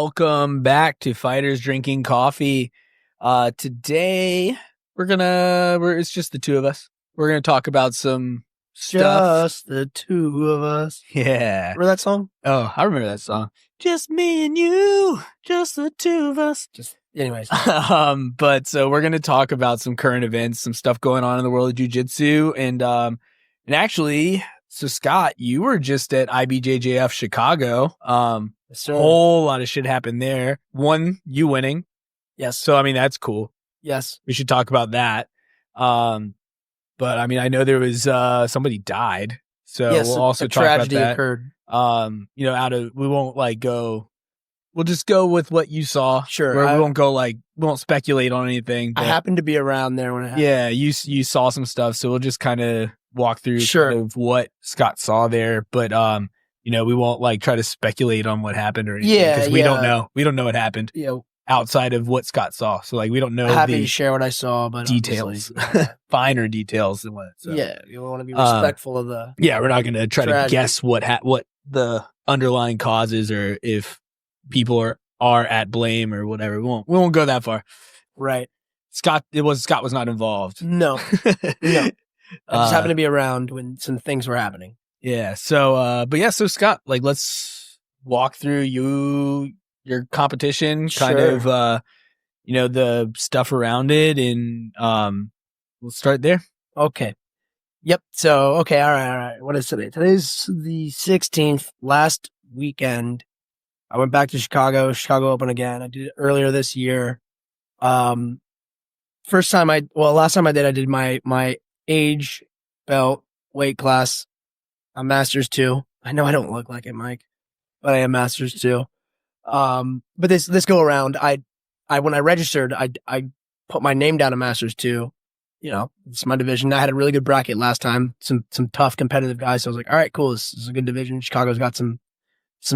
Welcome back to Fighters Drinking Coffee. Today it's just the two of us. We're gonna talk about some stuff. Just the two of us. Yeah. Remember that song? Oh, I remember that song. Just me and you, just the two of us. Anyways. But so we're gonna talk about some current events, some stuff going on in the world of jiu-jitsu, and actually, so Scott, you were just at IBJJF Chicago. Yes, A whole lot of shit happened there. One, you winning. Yes. So, I mean, that's cool. Yes. We should talk about that. But I mean, I know there was somebody died. So yes, we'll also talk about that. Tragedy occurred. We won't we'll just go with what you saw. Sure. We won't speculate on anything. I happened to be around there when it happened. Yeah, you saw some stuff, so we'll just kind of walk through kind of what Scott saw there. But we won't try to speculate on what happened or anything. Yeah, because we don't know. We don't know what happened. Yeah. Outside of what Scott saw. So we don't know Happy the to share what I saw, but details, finer details than what. So. Yeah, you want to be respectful of the. Yeah, we're not going to try tragedy. to guess what the underlying causes or if people are at blame or whatever. We won't go that far. Right. Scott was not involved. No. I just happened to be around when some things were happening. Yeah. So, so Scott, let's walk through your competition, kind Sure. of, the stuff around it, and we'll start there. Okay. Yep. So, okay. All right. What is today? Today's the 16th. Last weekend, I went back to Chicago Open again. I did it earlier this year. Last time I did my age belt weight class. I'm Masters 2. I know I don't look like it, Mike, but I am Masters 2. But this go around, I when I registered, I put my name down to Masters 2. It's my division. I had a really good bracket last time. Some tough competitive guys. So I was like, all right, cool. This is a good division. Chicago's got some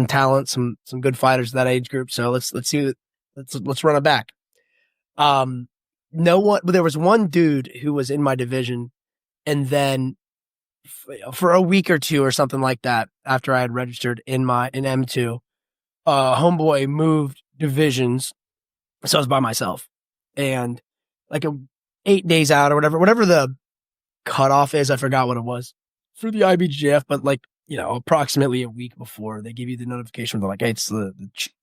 talent, some good fighters that age group. So let's see. Let's run it back. But there was one dude who was in my division, and then for a week or two or something like that, after I had registered in M2, homeboy moved divisions. So I was by myself, and 8 days out or whatever the cutoff is, I forgot what it was for the IBJJF, but approximately a week before they give you the notification. They're like, hey, it's the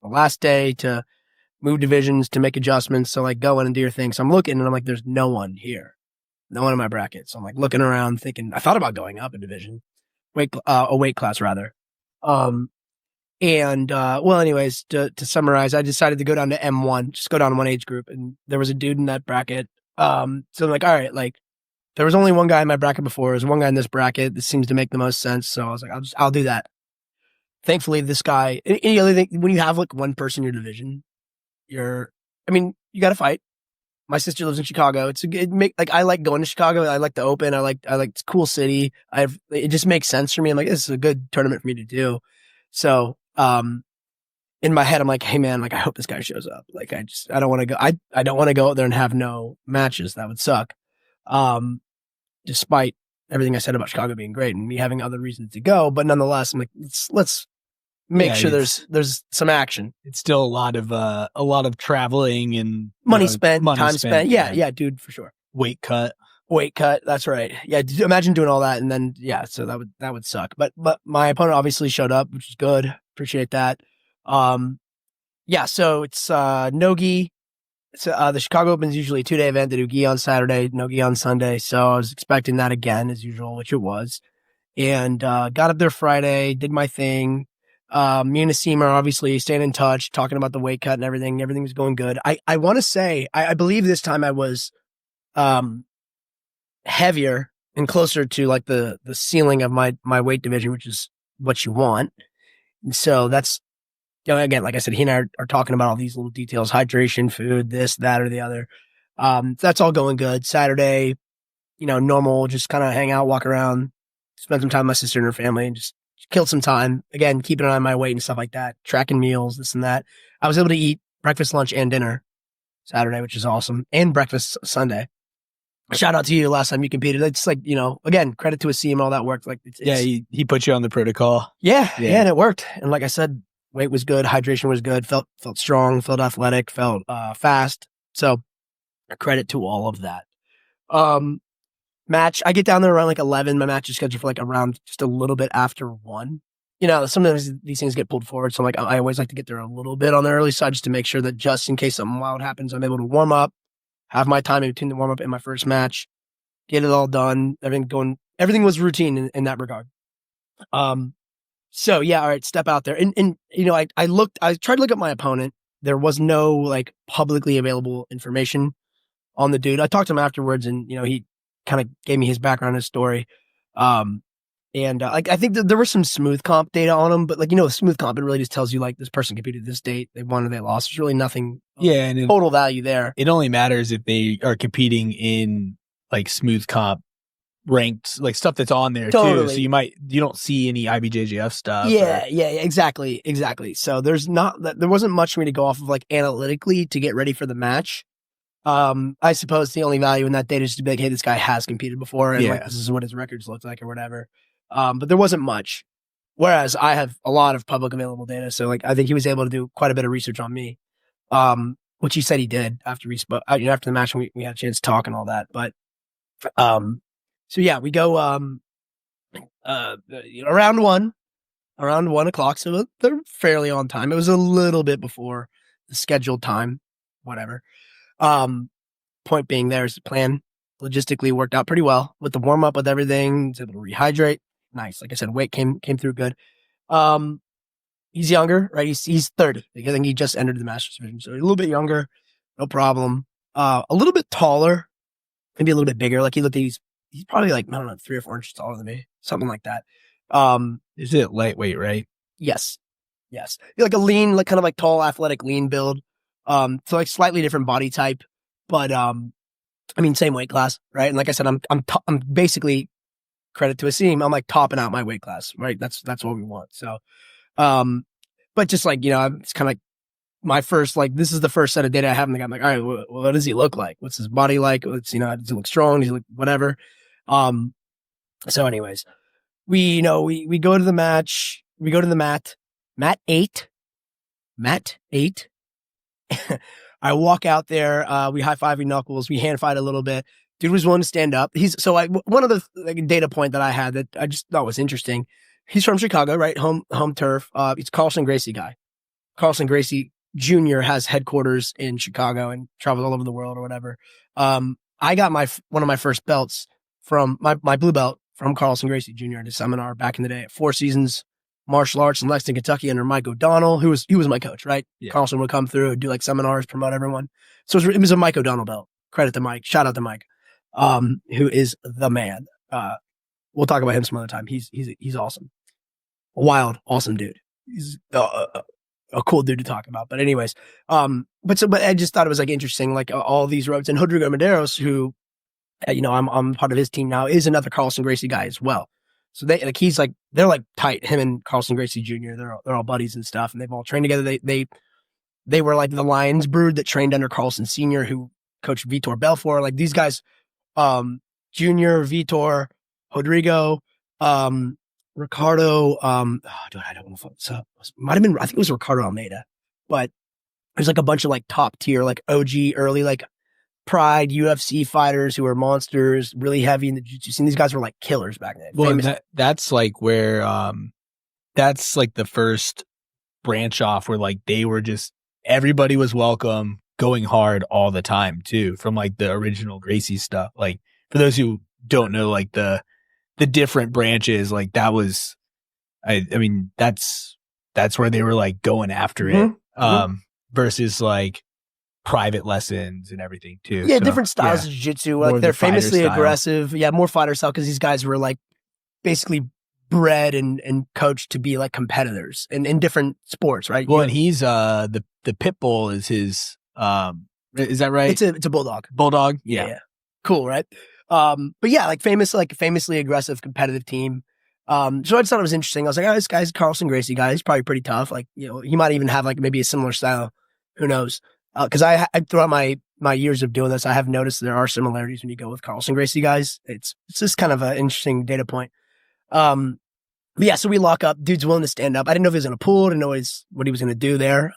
last day to move divisions, to make adjustments. So go in and do your thing. So I'm looking and I'm like, there's no one here. No one in my bracket. So I'm looking around thinking, I thought about going up a division, a weight class rather. Anyways, to summarize, I decided to go down to M1, just go down one age group. And there was a dude in that bracket. So I'm like, all right, there was only one guy in my bracket before. There's one guy in this bracket. This seems to make the most sense. So I was like, I'll do that. Thankfully, this guy, any other thing, when you have one person in your division, you got to fight. My sister lives in Chicago. I like going to Chicago. I like the Open. I like it's a cool city. It just makes sense for me. I'm like, this is a good tournament for me to do. So, in my head, I'm like, hey man, I hope this guy shows up. I don't want to go. I don't want to go out there and have no matches. That would suck. Despite everything I said about Chicago being great and me having other reasons to go, but nonetheless, I'm like, let's make sure there's some action. It's still a lot of traveling and money spent, time spent. Yeah, dude, for sure. Weight cut. That's right. Yeah, imagine doing all that and then so that would suck. But my opponent obviously showed up, which is good. Appreciate that. So it's no-gi. The Chicago Open is usually a 2-day event. They do gi on Saturday, no gi on Sunday. So I was expecting that again as usual, which it was. And got up there Friday, did my thing. Me and Asim are obviously staying in touch, talking about the weight cut and everything. Everything was going good. I want to say, I believe this time I was heavier and closer to the ceiling of my weight division, which is what you want. And so that's, again, like I said, he and I are talking about all these little details, hydration, food, this, that, or the other. That's all going good. Saturday, normal, just kind of hang out, walk around, spend some time with my sister and her family, and just killed some time. Again, keeping an eye on my weight and stuff like that, tracking meals, this and that. I was able to eat breakfast, lunch, and dinner Saturday, which is awesome, and breakfast Sunday. Shout out to you last time you competed. It's again, credit to Asim and all that work. He put you on the protocol. Yeah, and it worked. And like I said, Weight was good. Hydration was good. Felt strong. Felt athletic. Felt fast. So credit to all of that. Match. I get down there around like 11. My match is scheduled for like around just a little bit after 1. You know, sometimes these things get pulled forward. So like, I always like to get there a little bit on the early side just to make sure that just in case something wild happens, I'm able to warm up, have my time in between the warm up and my first match, get it all done. Everything was routine in that regard. So yeah, all right, step out there. And you know, I tried to look up my opponent. There was no like publicly available information on the dude. I talked to him afterwards and, you know, he kind of gave me his background, his story. Like I think that there was some smooth comp data on them, but like, you know, smooth comp, it really just tells you like this person competed this date, they won or they lost. There's really nothing and total value there. It only matters if they are competing in like smooth comp ranked, like stuff that's on there too. So you don't see any IBJJF stuff. Yeah, exactly. So there wasn't much for me to go off of like analytically to get ready for the match. I suppose the only value in that data is to be like, hey, this guy has competed before and like this is what his records look like or whatever. But there wasn't much. Whereas I have a lot of public available data. So like I think he was able to do quite a bit of research on me. Which he said he did after we spoke, after the match we had a chance to talk and all that. But so yeah, we go around 1 o'clock, so they're fairly on time. It was a little bit before the scheduled time, whatever. Point being, there's the plan logistically worked out pretty well with the warm up, with everything. Was able to rehydrate. Nice. Like I said, weight came through good. He's younger, right? He's 30. I think he just entered the Masters division, so he's a little bit younger, no problem. A little bit taller, maybe a little bit bigger. Like he's probably like, I don't know, 3 or 4 inches taller than me, something like that. Is it lightweight, right? Yes. Like a lean, like kind of like tall, athletic, lean build. So like slightly different body type, but I mean, same weight class, right? And like I said, I'm basically, credit to Asim, I'm like topping out my weight class, right? That's what we want. So, but just like, you know, it's kind of like my first, like, this is the first set of data I have, and I'm like, all right, well, what does he look like? What's his body like? Does he look strong? Does he look whatever? So anyways, we go to the match, we go to the mat 8. I walk out there, we high-five, we knuckles, we hand-fight a little bit. Dude was willing to stand up. One of the data point that I had that I just thought was interesting, he's from Chicago, right? Home turf. He's a Carlson Gracie guy. Carlson Gracie Jr. has headquarters in Chicago and travels all over the world or whatever. I got one of my first belts from my blue belt from Carlson Gracie Jr. at a seminar back in the day at 4 Seasons Martial Arts in Lexington, Kentucky, under Mike O'Donnell, he was my coach, right? Yeah. Carlson would come through, do like seminars, promote everyone. So it was a Mike O'Donnell belt. Credit to Mike. Shout out to Mike, who is the man. We'll talk about him some other time. He's awesome. A wild, awesome dude. He's a cool dude to talk about. But anyways, but I just thought it was like interesting, like all these roads, and Rodrigo Medeiros, who, I'm part of his team now, is another Carlson Gracie guy as well. So they're like tight. Him and Carlson Gracie Jr. They're all buddies and stuff, and they've all trained together. They were like the Lions brood that trained under Carlson Sr., who coached Vitor Belfort. Like these guys, Junior, Vitor, Rodrigo, Ricardo. I don't know if it might have been. I think it was Ricardo Almeida, but there's like a bunch of like top tier, like OG early, like Pride UFC fighters who are monsters, really heavy in the jiu-jitsu scene. These guys were like killers back then. Well, that's like where that's like the first branch off where like they were just, everybody was welcome, going hard all the time too, from like the original Gracie stuff. Like for those who don't know, like the different branches, like that was, I mean that's where they were like going after it, versus like private lessons and everything too. Yeah, so, different styles of jiu-jitsu. Like they're famously aggressive. Yeah, more fighter style, because these guys were like basically bred and coached to be like competitors in different sports, right? Well, and he's the pit bull is his is that right? It's a bulldog. Bulldog? Yeah. Cool, right? But yeah, like famously aggressive competitive team. So I just thought it was interesting. I was like, oh, this guy's a Carlson Gracie guy. He's probably pretty tough. Like, he might even have like maybe a similar style. Who knows? Because I throughout my years of doing this, I have noticed there are similarities when you go with Carlson Gracie guys. It's just kind of an interesting data point. But yeah, so we lock up. Dude's willing to stand up. I didn't know if he was going to pull. I didn't know what he was going to do there.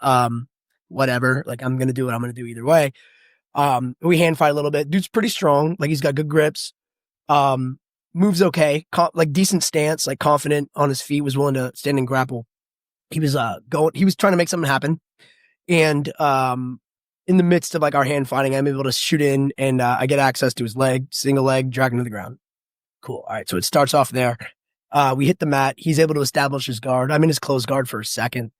Whatever. Like, I'm going to do what I'm going to do either way. We hand fight a little bit. Dude's pretty strong. Like, he's got good grips. Moves okay. Like, decent stance, like, confident on his feet, was willing to stand and grapple. He was he was trying to make something happen. And in the midst of like our hand fighting, I'm able to shoot in, and I get access to his leg, single leg, drag him to the ground. Cool. All right. So it starts off there. We hit the mat. He's able to establish his guard. I'm in his closed guard for a second.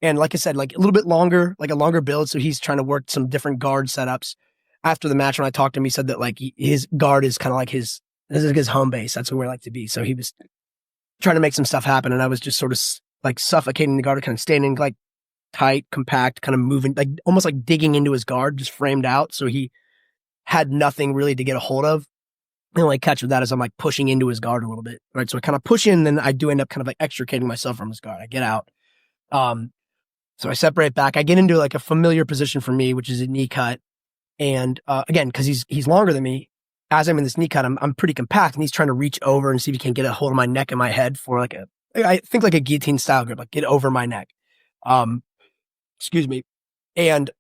And like I said, like a little bit longer, like a longer build. So he's trying to work some different guard setups. After the match, when I talked to him, he said that like his guard is kind of like this is like his home base. That's where I like to be. So he was trying to make some stuff happen. And I was just sort of like suffocating the guard, kind of standing like tight, compact, kind of moving, like almost like digging into his guard, just framed out. So he had nothing really to get a hold of. The only catch with that is I'm like pushing into his guard a little bit, right? So I kind of push in, then I do end up kind of like extricating myself from his guard. I get out. So I separate back. I get into like a familiar position for me, which is a knee cut. And again, because he's longer than me, as I'm in this knee cut, I'm pretty compact, and he's trying to reach over and see if he can get a hold of my neck and my head for like I think like a guillotine style grip, like get over my neck. Excuse me. And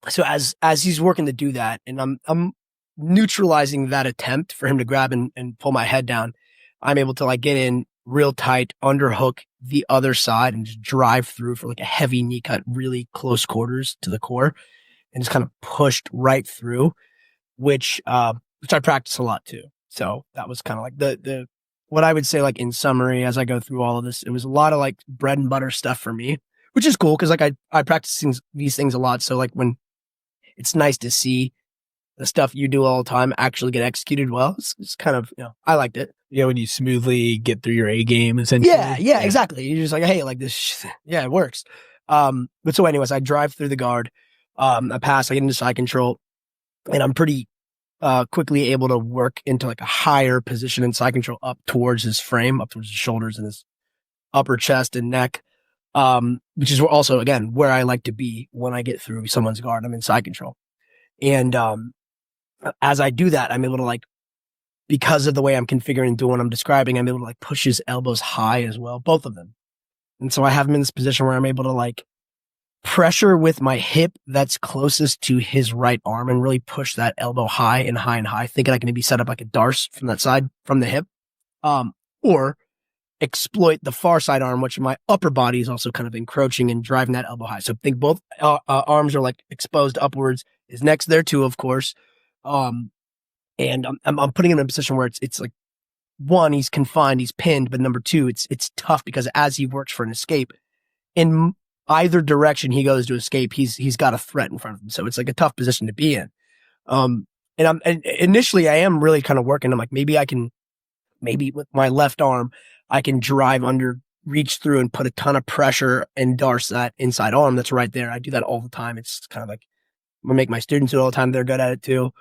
so as he's working to do that, and I'm neutralizing that attempt for him to grab and pull my head down, I'm able to like get in real tight, underhook the other side, and just drive through for like a heavy knee cut, really close quarters to the core, and just kind of pushed right through, which I practice a lot too. So that was kind of like the what I would say, like in summary, as I go through all of this, it was a lot of like bread and butter stuff for me, which is cool because like I practice these things a lot. So like when it's nice to see the stuff you do all the time actually get executed well, it's kind of, I liked it. Yeah, when you smoothly get through your A game, essentially. Yeah, exactly. You're just like, hey, like this, yeah, it works. But so anyways, I drive through the guard, I pass, I get into side control, and I'm pretty quickly able to work into like a higher position in side control up towards his frame, up towards his shoulders and his upper chest and neck, which is also, again, where I like to be when I get through someone's guard. I'm in side control. And as I do that, I'm able to like, because of the way I'm configuring and doing what I'm describing, I'm able to like push his elbows high as well, both of them. And so I have him in this position where I'm able to like pressure with my hip that's closest to his right arm and really push that elbow high and high and high, thinking I can be set up like a darce from that side, from the hip, or exploit the far side arm, which my upper body is also kind of encroaching and driving that elbow high. So think both arms are like exposed upwards. His neck's there too, of course. And I'm putting him in a position where it's like, one, he's confined, he's pinned, but number two, it's tough because as he works for an escape, in either direction he goes to escape, he's got a threat in front of him. So it's like a tough position to be in. And initially I am really kind of working. I'm like, maybe with my left arm, I can drive under, reach through and put a ton of pressure and darce that inside arm that's right there. I do that all the time. It's kind of like, I'm gonna make my students do it all the time. They're good at it too.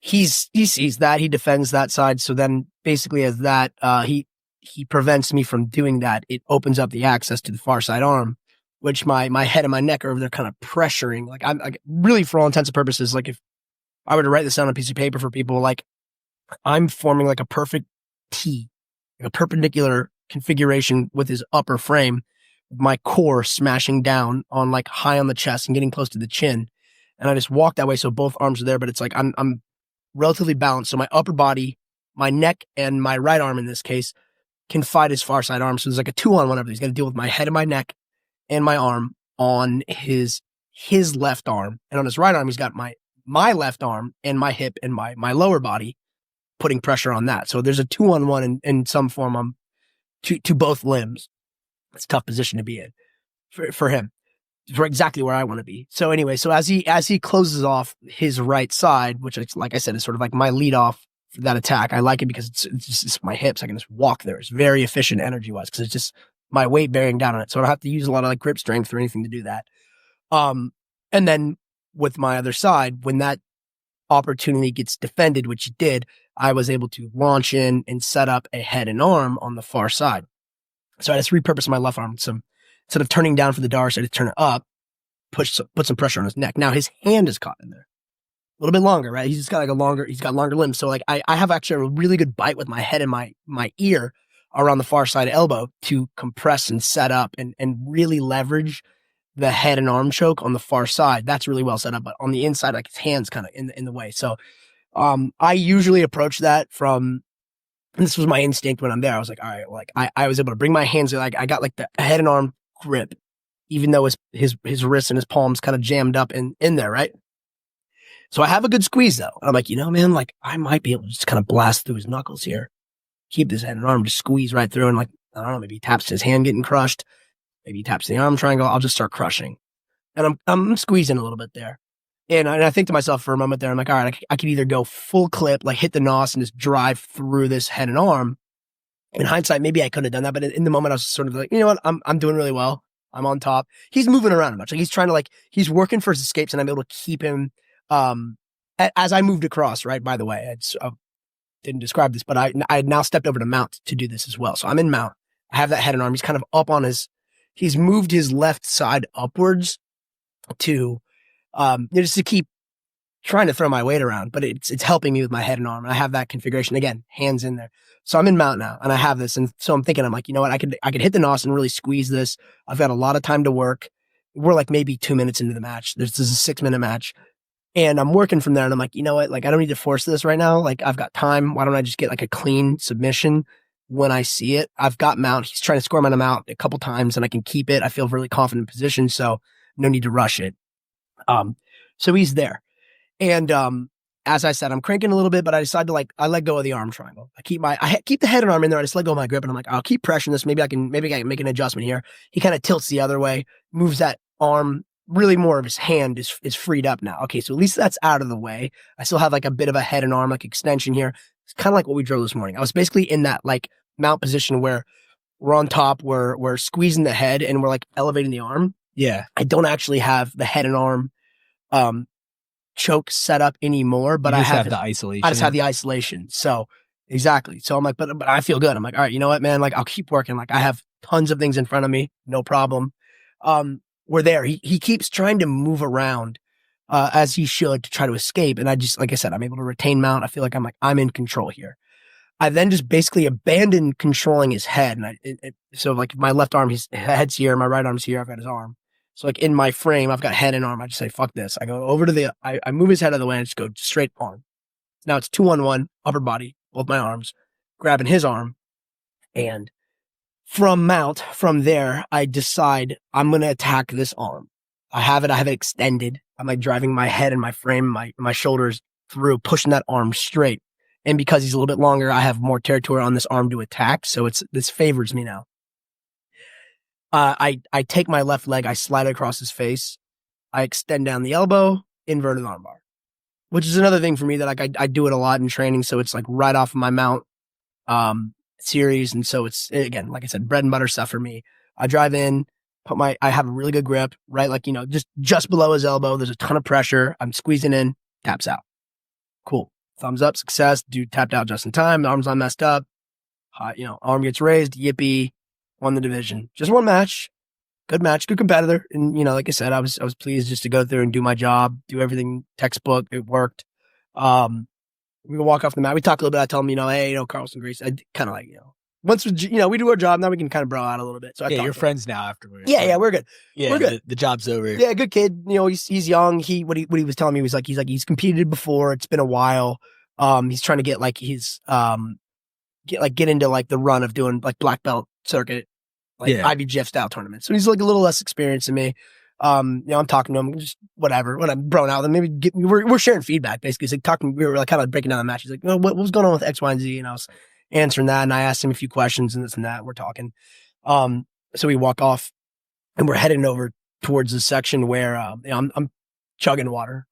He sees that, he defends that side. So then basically as that, he prevents me from doing that. It opens up the access to the far side arm, which my head and my neck are over there kind of pressuring. Like I'm like, really, for all intents and purposes, like if I were to write this down on a piece of paper for people, like I'm forming like a perfect T, like a perpendicular configuration with his upper frame, my core smashing down on like high on the chest and getting close to the chin. And I just walk that way. So both arms are there, but it's like, I'm relatively balanced. So my upper body, my neck and my right arm in this case can fight his far side arm. So there's like a 2-on-1 of it. He's got to deal with my head and my neck and my arm on his left arm. And on his right arm, he's got my left arm and my hip and my lower body putting pressure on that. So there's a 2-on-1 in some form to both limbs. It's a tough position to be in for him, for exactly where I want to be. So anyway, so as he closes off his right side, which like I said, is sort of like my lead off for that attack. I like it because it's my hips. I can just walk there. It's very efficient energy wise because it's just my weight bearing down on it. So I don't have to use a lot of like grip strength or anything to do that. And then with my other side, when that opportunity gets defended, which it did, I was able to launch in and set up a head and arm on the far side. So I just repurposed my left arm. Instead of turning down for the darce, I just turn it up, put some pressure on his neck. Now his hand is caught in there. A little bit longer, right? He's got longer limbs. So like I have actually a really good bite with my head and my ear. around the far side elbow to compress and set up and really leverage the head and arm choke on the far side. That's really well set up, but on the inside, like his hands kind of in the way. So, I usually approach that from, and this was my instinct when I'm there. I was like, all right, like I was able to bring my hands, like I got like the head and arm grip, even though his wrists and his palms kind of jammed up in there, right? So I have a good squeeze though. And I'm like, man, like I might be able to just kind of blast through his knuckles here, keep this head and arm, just squeeze right through, and like, I don't know, maybe he taps his hand getting crushed, maybe he taps the arm triangle. I'll just start crushing, and I'm squeezing a little bit there. And I think to myself for a moment there, I'm like, all right, I could either go full clip, like hit the nos and just drive through this head and arm. In hindsight, maybe I could have done that, but in the moment, I was sort of like, you know what, I'm doing really well. I'm on top. He's moving around much. Like he's trying to he's working for his escapes, and I'm able to keep him. As I moved across, right, by the way, I didn't describe this, but I had now stepped over to mount to do this as well. So I'm in mount. I have that head and arm. He's kind of up on he's moved his left side upwards to, just to keep trying to throw my weight around, but it's helping me with my head and arm. And I have that configuration again, hands in there. So I'm in mount now, and I have this. And so I'm thinking, I'm like, you know what? I could hit the nos and really squeeze this. I've got a lot of time to work. We're like maybe 2 minutes into the match. This is a 6-minute match. And I'm working from there, and I'm like, you know what? Like, I don't need to force this right now. Like, I've got time. Why don't I just get like a clean submission when I see it? I've got mount. He's trying to score my mount a couple times, and I can keep it. I feel really confident in position, so no need to rush it. So he's there. And as I said, I'm cranking a little bit, but I decide to I let go of the arm triangle. I keep the head and arm in there. I just let go of my grip, and I'm like, I'll keep pressuring this. Maybe I can make an adjustment here. He kind of tilts the other way, moves that arm. Really more of his hand is freed up now. Okay, so at least that's out of the way. I still have like a bit of a head and arm like extension here. It's kind of like what we drove this morning. I was basically in that like mount position where we're on top, we're squeezing the head and we're like elevating the arm. Yeah. I don't actually have the head and arm choke set up anymore, but I have the isolation. I just have the isolation. So exactly. So I'm like, but I feel good. I'm like, all right, you know what, man? Like I'll keep working. Like I have tons of things in front of me, no problem. We're there. He keeps trying to move around, as he should, to try to escape. And I just, like I said, I'm able to retain mount. I feel like I'm in control here. I then just basically abandoned controlling his head. And so like my left arm, his head's here, my right arm's here. I've got his arm. So like in my frame, I've got head and arm. I just say, fuck this. I go over to I move his head out of the way and just go straight arm. Now it's 2-on-1, upper body, both my arms, grabbing his arm. And from there, I decide I'm going to attack this arm. I have it extended. I'm like driving my head and my frame, my shoulders through, pushing that arm straight. And because he's a little bit longer, I have more territory on this arm to attack. So this favors me now. I take my left leg, I slide it across his face. I extend down the elbow, inverted armbar, which is another thing for me that like I do it a lot in training. So it's like right off of my mount, series. And so it's, again, like I said, bread and butter stuff for me. I drive in, I have a really good grip, right? Like, just below his elbow. There's a ton of pressure. I'm squeezing in, taps out. Cool. Thumbs up, success. Dude tapped out just in time. The arm's not messed up. Arm gets raised. Yippee. Won the division. Just one match. Good match. Good competitor. And, like I said, I was pleased just to go through and do my job, do everything textbook. It worked. We walk off the mat. We talk a little bit. I tell him, hey, Carlson Grace. I kind of like, once we do our job, now we can kind of bro out a little bit. So you're friends now afterwards. Yeah, we're good. Yeah, we're good. The job's over. Yeah, good kid. He's young. What he was telling me was he's competed before. It's been a while. He's trying to get like his get into like the run of doing like black belt circuit, like IBJJF style tournaments. So he's like a little less experienced than me. I'm talking to him, just whatever. When I'm broing out, then maybe we're sharing feedback basically. He's like talking, we were like kind of breaking down the match. He's like, what was going on with X, Y, and Z? And I was answering that, and I asked him a few questions and this and that. We're talking. So we walk off, and we're heading over towards the section where I'm chugging water.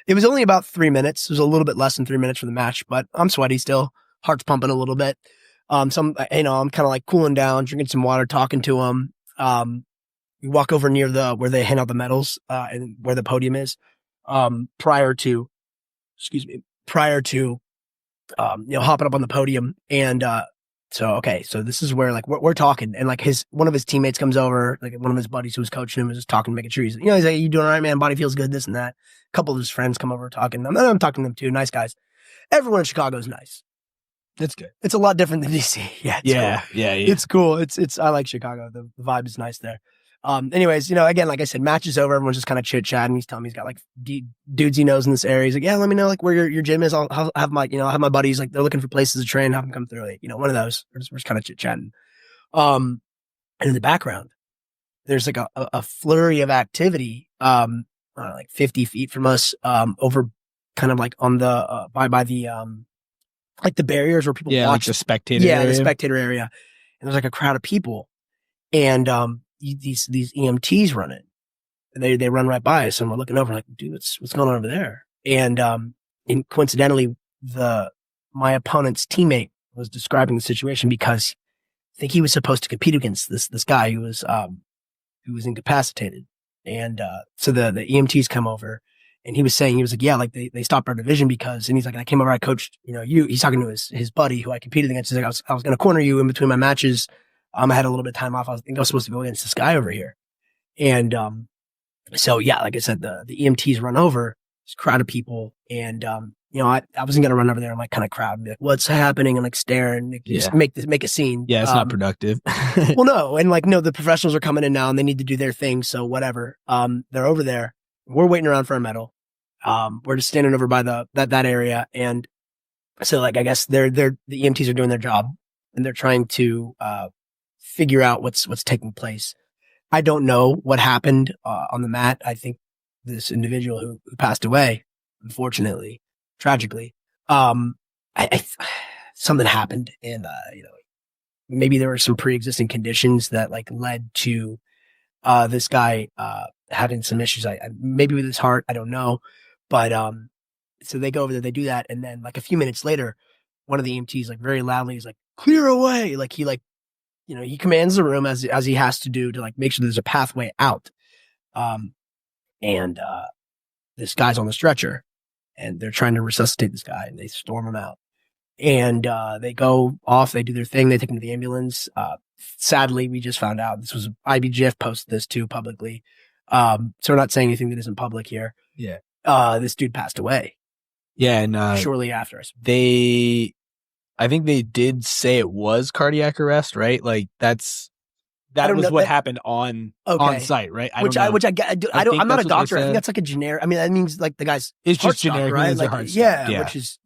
It was only about 3 minutes. It was a little bit less than 3 minutes for the match, but I'm sweaty still. Heart's pumping a little bit. So I'm kind of like cooling down, drinking some water, talking to him. We walk over near where they hand out the medals, and where the podium is, prior to hopping up on the podium. And, so this is where like we're talking, and like one of his teammates comes over, like one of his buddies who was coaching him was just talking, making sure he's like, you doing all right, man? Body feels good, this and that. A couple of his friends come over talking. I'm talking to them too. Nice guys. Everyone in Chicago is nice. That's good. It's a lot different than DC. Yeah. It's Yeah. cool. Yeah. It's cool. It's, I like Chicago. The vibe is nice there. Anyways, again, like I said, match is over. Everyone's just kind of chit chatting. He's telling me he's got like dudes he knows in this area. He's like, yeah, let me know like where your gym is. I'll have my, I'll have my buddies, like they're looking for places to train, have them come through. Like, one of those. We're just kind of chit chatting. And in the background, there's like a flurry of activity, like 50 feet from us, over kind of like on the, by the, like the barriers where people watch. Like the spectator area. The spectator area. And there's like a crowd of people. And, these EMTs run it. They run right by us and we're looking over like, dude, what's going on over there? And coincidentally, my opponent's teammate was describing the situation because I think he was supposed to compete against this guy who was incapacitated. And, so the EMTs come over and he was like, yeah, like they stopped our division because, and he's like, I came over, I coached, he's talking to his buddy who I competed against. He's like, I was going to corner you in between my matches. I had a little bit of time off. I think I was supposed to go against this guy over here. And, so yeah, like I said, the EMTs run over, this crowd of people. And, I wasn't going to run over there and like kind of crowd and be like, what's happening? And like stare and just make a scene. Yeah. It's not productive. Well, no. And like, no, the professionals are coming in now and they need to do their thing. So whatever. They're over there. We're waiting around for a medal. We're just standing over by that area. And so like, I guess the EMTs are doing their job and they're trying to, figure out what's taking place. I don't know what happened on the mat. I think this individual who passed away, unfortunately, tragically, something happened, and maybe there were some pre-existing conditions that like led to this guy having some issues. Maybe with his heart, I don't know, but so they go over there, they do that, and then like a few minutes later, one of the EMTs like very loudly is like, "Clear away!" Like he commands the room as he has to do to like make sure there's a pathway out. And this guy's on the stretcher and they're trying to resuscitate this guy and they storm him out. And they go off, they do their thing, they take him to the ambulance. Sadly, we just found out this was IBJJF posted this too publicly. So we're not saying anything that isn't public here. Yeah. This dude passed away. Yeah. And shortly after us. I think they did say it was cardiac arrest, right? Like that was what happened on site, right? I'm not a doctor. I think that's like a generic. I mean, that means like the guy's it's just generic, doctor, right? Like, which is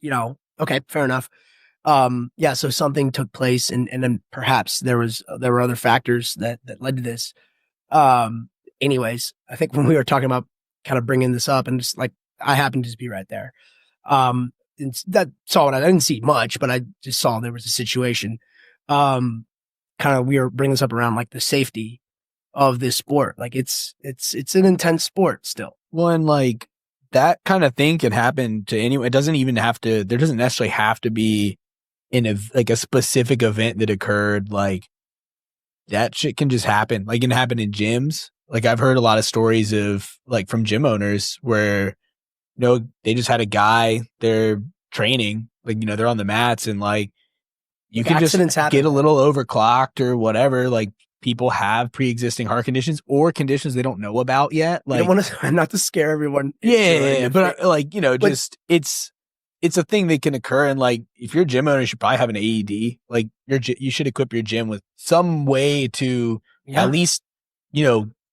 okay, fair enough. So something took place, and then perhaps there were other factors that led to this. Anyways, I think when we were talking about kind of bringing this up, and just like I happened to just be right there. That saw it. I didn't see much, but I just saw there was a situation. Kind of, we were bringing this up around like the safety of this sport. Like it's an intense sport still. Well, and like that kind of thing can happen to anyone. It doesn't even have to. There doesn't necessarily have to be a specific event that occurred. Like that shit can just happen. Like it can happen in gyms. Like I've heard a lot of stories of like from gym owners where. They just had a guy, they're training, like, they're on the mats and like, you can just get a little overclocked or whatever. Like people have pre-existing heart conditions or conditions they don't know about yet. Like, I don't want to, not to scare everyone. Yeah. But like, just it's a thing that can occur. And like, if you're a gym owner, you should probably have an AED. Like you should equip your gym with some way to at least,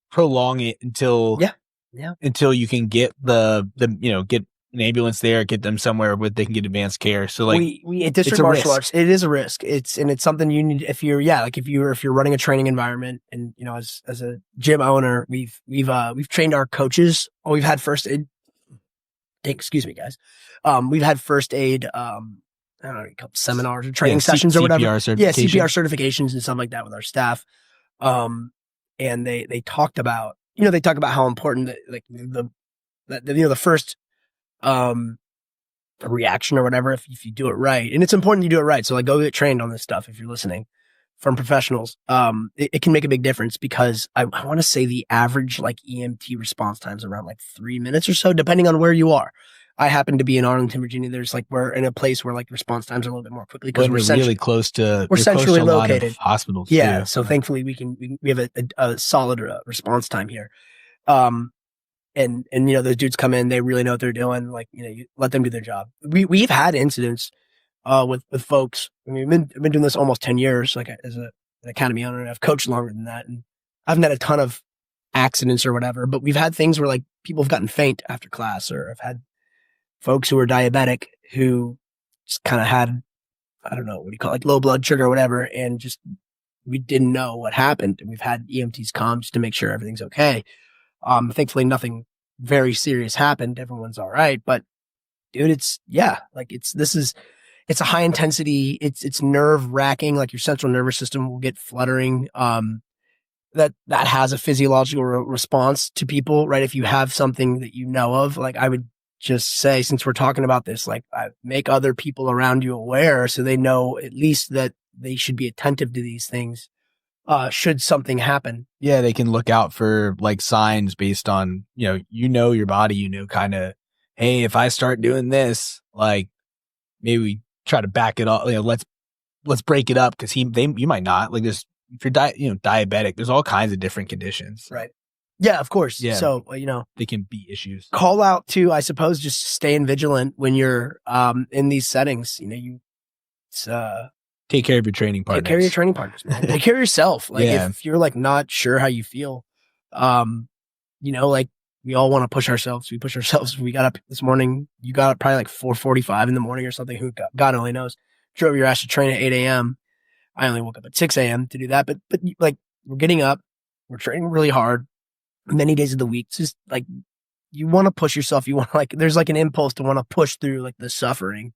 prolong it until you can get get an ambulance there, get them somewhere where they can get advanced care. So like we district martial arts, it is a risk. It's something you need if you're running a training environment and as a gym owner, we've trained our coaches. We've had first aid. Excuse me, guys. We've had first aid. I don't know, a couple seminars or training sessions or whatever. CPR certifications and stuff like that with our staff. And they talked about. They talk about how important the first reaction or whatever if you do it right, and it's important you do it right. So like go get trained on this stuff if you're listening from professionals. It can make a big difference because I want to say the average like EMT response time is around like 3 minutes or so, depending on where you are. I happen to be in Arlington, Virginia. There's like we're in a place where like response times are a little bit more quickly because we're really close to centrally a lot located of hospitals. Yeah, too. so thankfully we have a solid response time here. And those dudes come in, they really know what they're doing. Like you let them do their job. We've had incidents with folks. I mean, I've been doing this almost 10 years, like as an academy owner, and I've coached longer than that. And I haven't had a ton of accidents or whatever, but we've had things where like people have gotten faint after class, or I've had folks who are diabetic who just kind of had, I don't know, what do you call it, like low blood sugar or whatever. And just, we didn't know what happened. And we've had EMTs come just to make sure everything's okay. Thankfully nothing very serious happened. Everyone's all right. But dude, it's a high intensity. It's nerve wracking. Like your central nervous system will get fluttering. That has a physiological response to people, right? If you have something that you know of, like I would just say, since we're talking about this, like make other people around you aware so they know at least that they should be attentive to these things. Should something happen. Yeah, they can look out for like signs based on, you know your body, kind of, hey, if I start doing this, like maybe we try to back it up. Let's break it up because you might not like this. If you're diabetic, there's all kinds of different conditions. Right. Yeah, of course. Yeah. So, they can be issues. Call out to, I suppose, just staying vigilant when you're in these settings. Take care of your training partners. Take care of your training partners, man. Take care of yourself. Like if you're like not sure how you feel, like we all want to push ourselves. We push ourselves. We got up this morning. You got up probably like 4:45 in the morning or something. God only knows. Drove your ass to train at 8 a.m. I only woke up at 6 a.m. to do that. But like we're getting up, we're training really hard many days of the week. It's just like you want to push yourself. You want to there's like an impulse to want to push through like the suffering.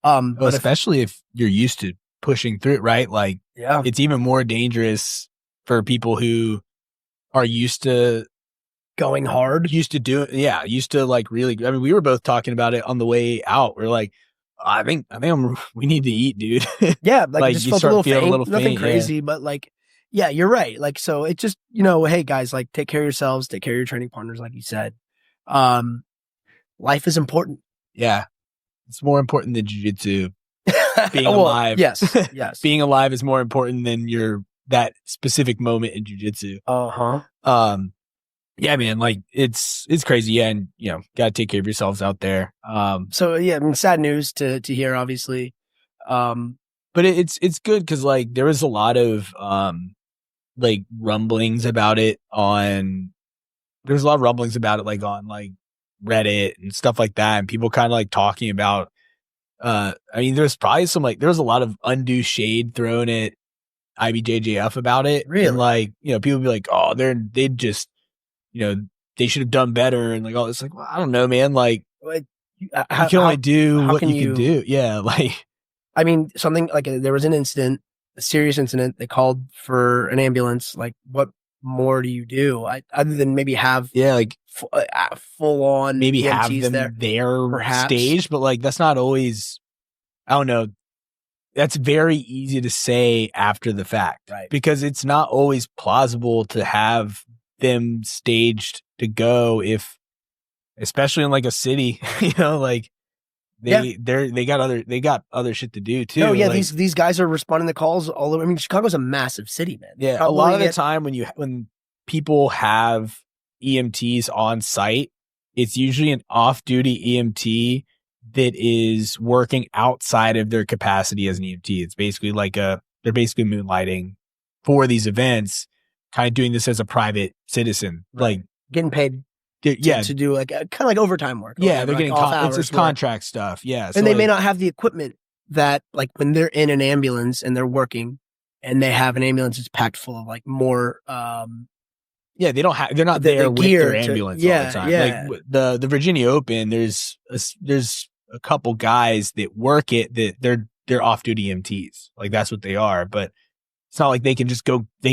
But especially if you're used to pushing through it, right? Like, yeah, it's even more dangerous for people who are used to going hard, used to like really. I mean, we were both talking about it on the way out. We're like, I think we need to eat, dude. Yeah, like just you felt start a little feeling faint, a little nothing faint, crazy, but like, yeah, you're right. Like, so it just, hey guys, like take care of yourselves, take care of your training partners, like you said. Life is important. Yeah, it's more important than jiu-jitsu. Being alive, yes. Being alive is more important than that specific moment in jiu-jitsu. Yeah, man, like it's crazy. Yeah, and gotta take care of yourselves out there. So yeah, I mean, sad news to hear, obviously. But it's good because like there was a lot of like rumblings about it on like Reddit and stuff like that, and people kind of like talking about. I mean, there's probably there was a lot of undue shade thrown at IBJJF about it. Really? And like, people be like, oh, they just, they should have done better. And like, all this, like, well, I don't know, man. Like, you can only do what you can do. Yeah. Like, I mean, something like there was a serious incident. They called for an ambulance. Like, what more do you do? Other than maybe have, like full on, maybe EMTs have them there perhaps. Staged, but like, that's not always, I don't know. That's very easy to say after the fact, right? Because it's not always plausible to have them staged to go especially in like a city, like they got other shit to do too. No, yeah, like, these guys are responding to calls all over. I mean, Chicago's a massive city, man. Yeah, probably a lot of the time when people have EMTs on site, it's usually an off-duty EMT that is working outside of their capacity as an EMT. It's basically they're basically moonlighting for these events, kind of doing this as a private citizen, right. Like getting paid to do like kind of like overtime work. Yeah, they're getting it's contract stuff. Yeah, and they may not have the equipment that like when they're in an ambulance and they're working and they have an ambulance that's packed full of like more they're not there with their ambulance all the time. Yeah. Like the Virginia Open, there's a couple guys that work it that they're off-duty EMTs. Like that's what they are, but it's not like they can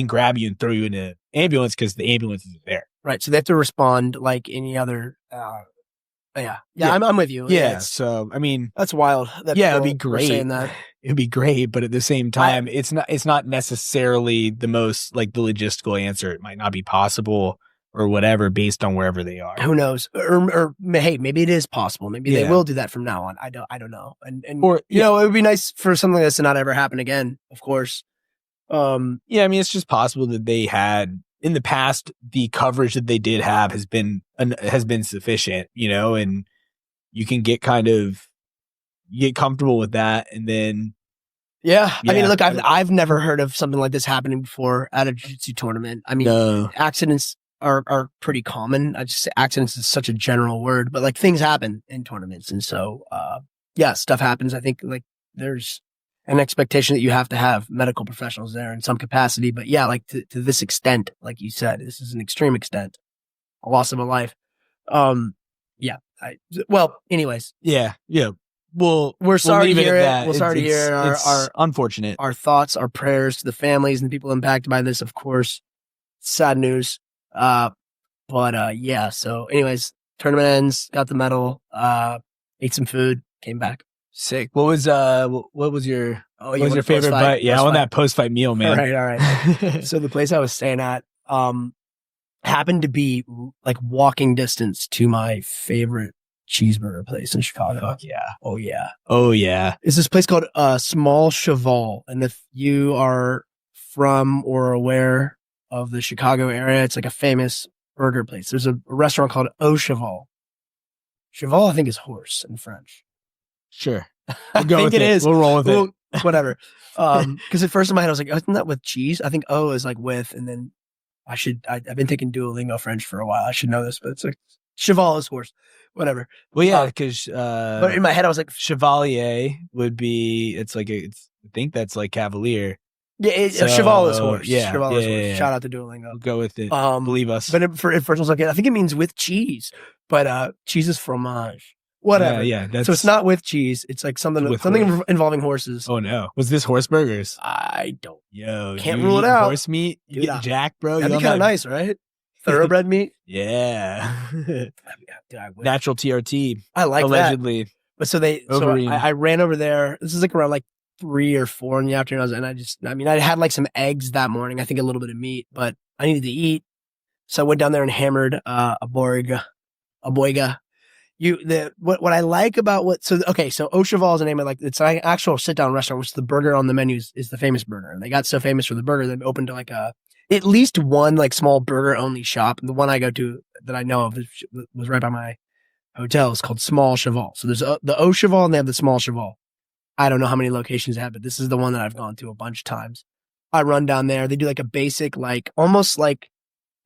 grab you and throw you in an ambulance because the ambulance isn't there. Right. So they have to respond like any other I'm with you. Yeah. So I mean, that's wild. It'd be great. Saying that. It'd be great, but at the same time, it's not necessarily the most like the logistical answer. It might not be possible or whatever based on wherever they are. Who knows? Or hey, maybe it is possible. Maybe they will do that from now on. I don't know. And it would be nice for something like this to not ever happen again, of course. I mean, it's just possible that they had in the past, the coverage that they did have has been sufficient, and you can get kind of you get comfortable with that, and then Yeah. I mean, Yeah. look, I've never heard of something like this happening before at a jiu-jitsu tournament. I mean, no, accidents are pretty common. I just say accidents is such a general word, but like things happen in tournaments. And so, yeah, stuff happens. I think like there's an expectation that you have to have medical professionals there in some capacity. But yeah, like to this extent, like you said, this is an extreme extent, a loss of a life. Yeah. Well, anyways, yeah. We're sorry leave to it hear at it. that. We're sorry to hear it's our unfortunate. our thoughts, our prayers to the families and the people impacted by this, of course. Sad news. Yeah. So anyways, tournament ends, got the medal, ate some food, came back. Sick. What was your Oh, what was your favorite bite? Yeah, I want that post fight meal, man. All right. So the place I was staying at, happened to be like walking distance to my favorite cheeseburger place in Chicago. Fuck yeah. Oh yeah. Oh yeah. It's this place called Small Cheval. And if you are from or aware of the Chicago area, it's like a famous burger place. There's a restaurant called Au Cheval. Cheval, I think, is horse in French. Sure. I think it is. We'll roll with it. Whatever. Because at first in my head, I was like, isn't that with cheese? I think O is like with, and then I've been taking Duolingo French for a while. I should know this, but it's like cheval is horse. Whatever. Well, yeah, because but in my head, I was like, chevalier would be. I think that's like cavalier. Yeah, cheval is horse. Yeah, cheval is horse. yeah. Shout out to Duolingo. We'll go with it. Believe us. But at first I was like, I think it means with cheese, but cheese is fromage. Whatever. Yeah. So it's not with cheese. It's like something involving horses. Oh no, was this horse burgers? I don't. Yo, can't rule it out. Horse meat, you get jacked, bro. That'd be kind of nice, right? Thoroughbred meat. Yeah. Dude, Natural TRT. I like allegedly. That. But so I ran over there. This is like around like 3 or 4 in the afternoon. I had like some eggs that morning. I think a little bit of meat, but I needed to eat. So I went down there and hammered a boiga. What I like about so Au Cheval is the name of it's an actual sit down restaurant, which the burger on the menu is the famous burger. And they got so famous for the burger, they opened like at least one like small burger only shop. And the one I go to that I know of was right by my hotel. It's called Small Cheval. So there's the Au Cheval and they have the Small Cheval. I don't know how many locations they have, but this is the one that I've gone to a bunch of times. I run down there. They do like a basic, like almost like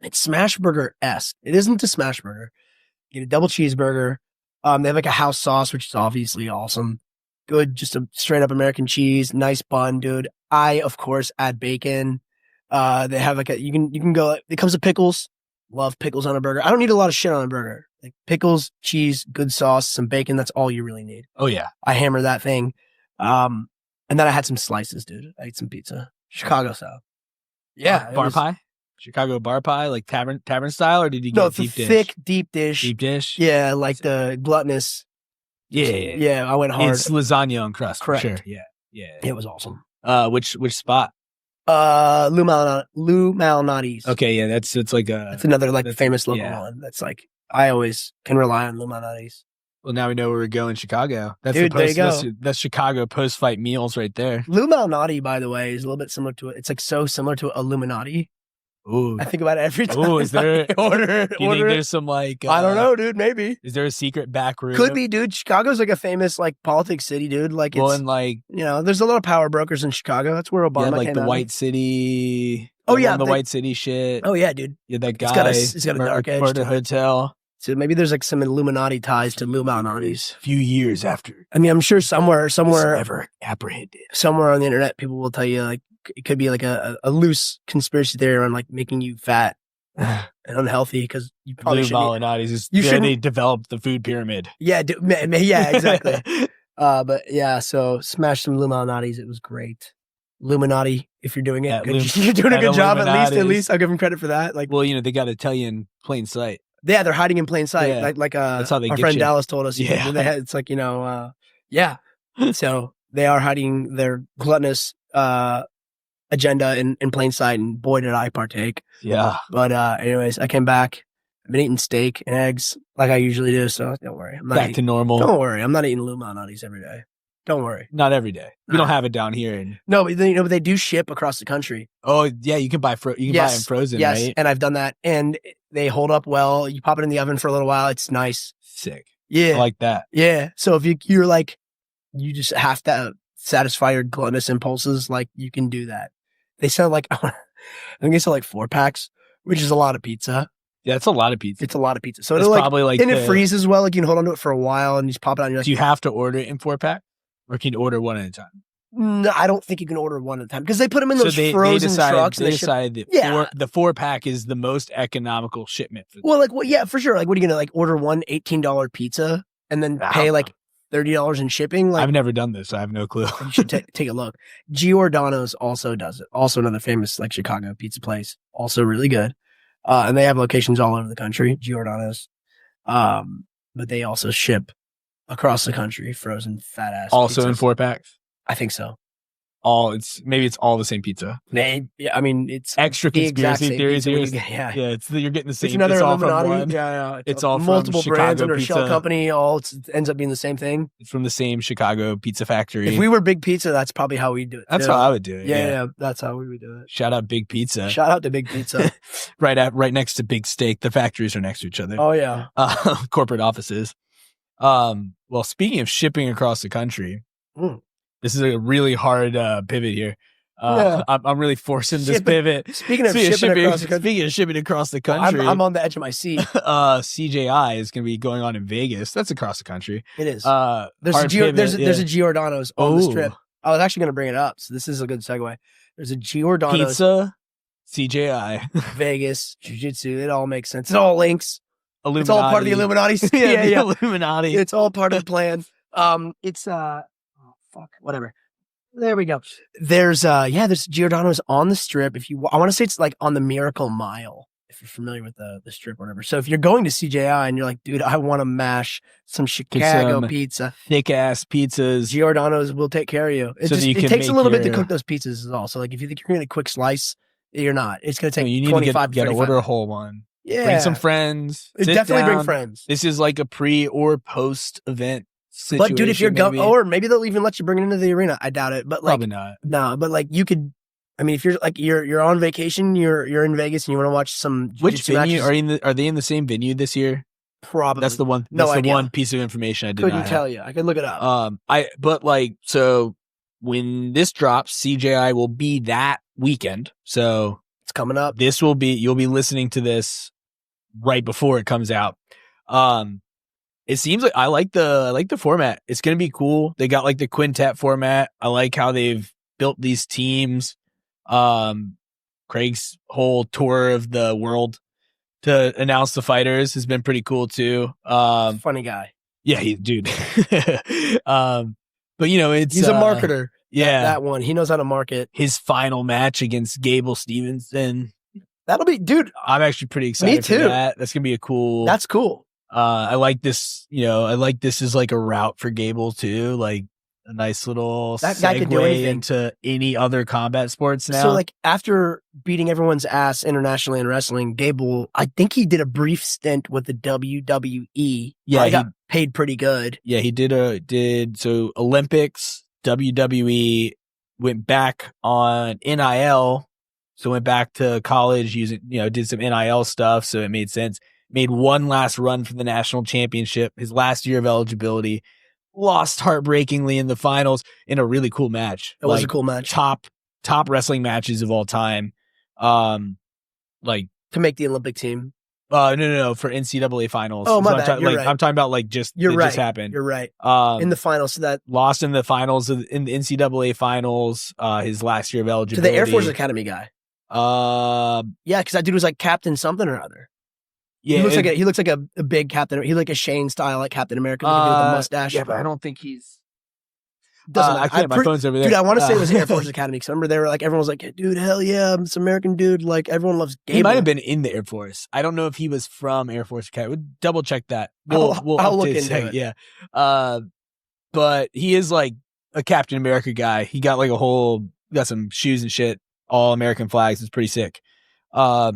it's smash burger-esque. It isn't a smash burger. You get a double cheeseburger. They have like a house sauce, which is obviously awesome. Good, just a straight up American cheese, nice bun, dude. I, of course, add bacon. They have like you can go, it comes with pickles. Love pickles on a burger. I don't need a lot of shit on a burger. Like pickles, cheese, good sauce, some bacon. That's all you really need. Oh yeah. I hammer that thing. And then I had some slices, dude. I ate some pizza. Chicago style. Yeah. Bar pie? Chicago bar pie, like tavern style, or did you get deep dish? Thick, deep dish. Deep dish? Yeah, like the gluttonous. Yeah, I went hard. It's lasagna on crust. Correct. For sure. Yeah. It was awesome. Which spot? Lou Malnati's. Okay, yeah, that's another like famous local one. That's like I always can rely on Lou Malnati's. Well, now we know where we're going, Chicago. That's Dude, there you go. That's Chicago post-fight meals right there. Lou Malnati, by the way, is a little bit similar to it. It's like so similar to Illuminati. Ooh. I think about it every time. Ooh, is there order? Do you think there's some like I don't know, dude. Maybe. Is there a secret back room? Could be, dude. Chicago's like a famous like politics city, dude. Like it's and like there's a lot of power brokers in Chicago. That's where Obama like came the out. White City. Oh yeah, the White City shit. Oh yeah, dude. Yeah, that guy. It's got a dark edge. Murder Hotel. So maybe there's like some Illuminati ties to Lou Malnati's. A few years after. I mean, I'm sure somewhere ever apprehended. Somewhere on the internet, people will tell you like it could be like a loose conspiracy theory around like making you fat and unhealthy because you probably shouldn't. They developed the food pyramid. Yeah, yeah, exactly. But yeah, so smash some Lou Malnati's. It was great. Illuminati, if you're doing it, you're doing a good job. At least I'll give them credit for that. Like, well, they got to tell you in plain sight. Yeah, they're hiding in plain sight. Yeah. Like that's how they our get friend you. Dallas told us. Yeah, it's like yeah. So they are hiding their gluttonous agenda in plain sight, and boy did I partake. Yeah. But anyways, I came back. I've been eating steak and eggs like I usually do, so don't worry. I'm not back to normal. Don't worry, I'm not eating Lou Malnati's every day. Don't worry. Not every day. We don't have it down here. No, but they do ship across the country. Oh yeah, you can buy buy them frozen, yes, right? And I've done that, and they hold up well. You pop it in the oven for a little while. It's nice. Sick. Yeah, I like that. Yeah. So if you're like you just have to satisfy your gluttonous impulses. Like you can do that. They sell like, I think they sell like 4-packs, which is a lot of pizza. Yeah, it's a lot of pizza. It's a lot of pizza. So it's it'll probably like and it freezes well. Like you can hold on to it for a while and you just pop it out. And you're like, do you have to order it in 4-pack, or can you order one at a time? No, I don't think you can order one at a time because they put them in those frozen trucks. They decided that the 4-pack is the most economical shipment. Well, like, yeah, for sure. Like, what are you gonna like order one $18 pizza and then pay like $30 in shipping? Like, I've never done this, so I have no clue. You should take a look. Giordano's also does it. Also another famous like Chicago pizza place. Also really good. And they have locations all over the country. Giordano's, but they also ship across the country frozen fat ass. Also pizzas. in 4-packs. I think so. Maybe it's all the same pizza. Yeah, I mean it's extra conspiracy theories here. Yeah, you're getting the same. It's another Illuminati. All from one. Yeah, it's all multiple from brands Chicago under a pizza. shell company. Ends up being the same thing. It's from the same Chicago pizza factory. If we were Big Pizza, that's probably how we do it. That's how I would do it. Yeah, that's how we would do it. Shout out Big Pizza. Shout out to Big Pizza. right next to Big Steak. The factories are next to each other. Oh yeah. Corporate offices. Well, speaking of shipping across the country, this is a really hard pivot here. I'm really forcing this pivot. Speaking of shipping across the country, I'm on the edge of my seat. CJI is going to be going on in Vegas. That's across the country. It is. There's a Giordano's on the strip. I was actually going to bring it up, so this is a good segue. There's a Giordano's pizza, CJI, Vegas, Jiu-Jitsu. It all makes sense. It all links. Illuminati. It's all part of the Illuminati. yeah. Illuminati. It's all part of the plan. Whatever. There we go. There's Giordano's on the strip. I want to say it's like on the Miracle Mile, if you're familiar with the strip or whatever. So if you're going to CJI and you're like, dude, I want to mash some Chicago pizza, thick ass pizzas, Giordano's will take care of you. It takes a little bit to cook those pizzas as well. So like if you think you're going to quick slice, you're not. It's going to take 25 to 35. Order a whole one. Yeah. Bring some friends. Definitely bring friends. This is like a pre or post event situation. But dude, if you're going, or maybe they'll even let you bring it into the arena. I doubt it, but like probably not. No, but like you could. I mean, if you're like you're on vacation, you're in Vegas, and you want to watch some. Which venue matches, are they in the same venue this year? Probably. That's the one. That's the one piece of information I couldn't tell you. I could look it up. So when this drops, CJI will be that weekend. So it's coming up. You'll be listening to this right before it comes out. It seems like I like the format. It's going to be cool. They got like the quintet format. I like how they've built these teams. Craig's whole tour of the world to announce the fighters has been pretty cool too. Funny guy. Yeah, dude. But he's a marketer. Yeah, that one. He knows how to market. His final match against Gable Stevenson. That'll be, dude. I'm actually pretty excited for that. That's gonna be That's cool. I like this. I like this as like a route for Gable too. Like a nice little that guy could do anything into any other combat sports now. So like after beating everyone's ass internationally in wrestling, Gable, I think he did a brief stint with the WWE. Yeah, he got paid pretty good. Yeah, he did so Olympics, WWE, went back on NIL. So went back to college using, did some NIL stuff. So it made sense. Made one last run for the national championship. His last year of eligibility, lost heartbreakingly in the finals in a really cool match. It was a cool match. Top wrestling matches of all time. Like to make the Olympic team. No, for NCAA finals. Oh, my bad. You're right. I'm talking about like just just happened. You're right. In the finals, so that lost in the finals in the NCAA finals. His last year of eligibility to the Air Force Academy guy. Yeah, because that dude was like Captain something or other. Yeah, he looks like a big Captain. He like a Shane style like Captain America with the mustache. Yeah, but I don't think he's. Doesn't matter. My phone's over there, dude. I want to say it was Air Force Academy because I remember they were like everyone was like, dude, hell yeah, I'm this American dude. Like everyone loves Gable. He might have been in the Air Force. I don't know if he was from Air Force Academy. We'll double check that. We'll look into it. Yeah, but he is like a Captain America guy. He got like got some shoes and shit. All American flags. It's pretty sick. But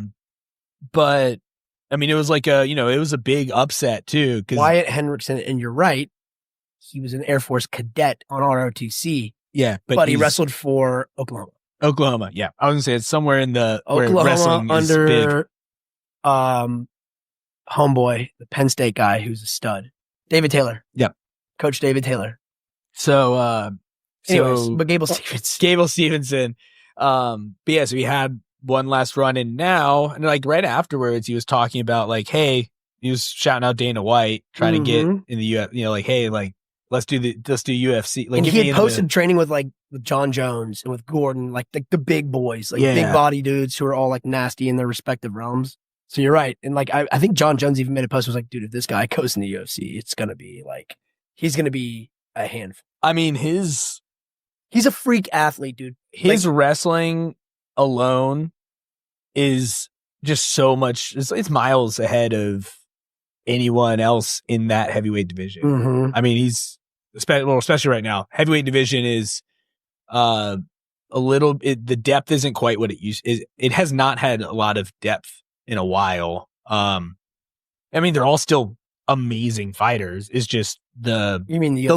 I mean, it was like it was a big upset too. Wyatt Hendrickson, and you're right, he was an Air Force cadet on ROTC. Yeah, but he wrestled for Oklahoma. Oklahoma, yeah. I was gonna say it's somewhere in the Oklahoma where wrestling is under big. Homeboy, the Penn State guy who's a stud, David Taylor. Yep, Coach David Taylor. So, Anyways, but Gable Stevenson. Gable Stevenson. But yeah, so we had one last run in now, and like right afterwards, he was talking about like, hey, he was shouting out Dana White, trying to get in the UFC, like, hey, like, let's do UFC. Like, and he had posted training with John Jones and with Gordon, like the big boys, like big body dudes who are all like nasty in their respective realms. So you're right. And like, I think John Jones even made a post, was like, dude, if this guy goes in the UFC, it's going to be like, he's going to be a handful. I mean, he's a freak athlete, dude. His wrestling alone is just so much, it's miles ahead of anyone else in that heavyweight division. I mean, he's, especially right now, heavyweight division is the depth isn't quite what it used is. It has not had a lot of depth in a while. I mean, they're all still amazing fighters. It's just the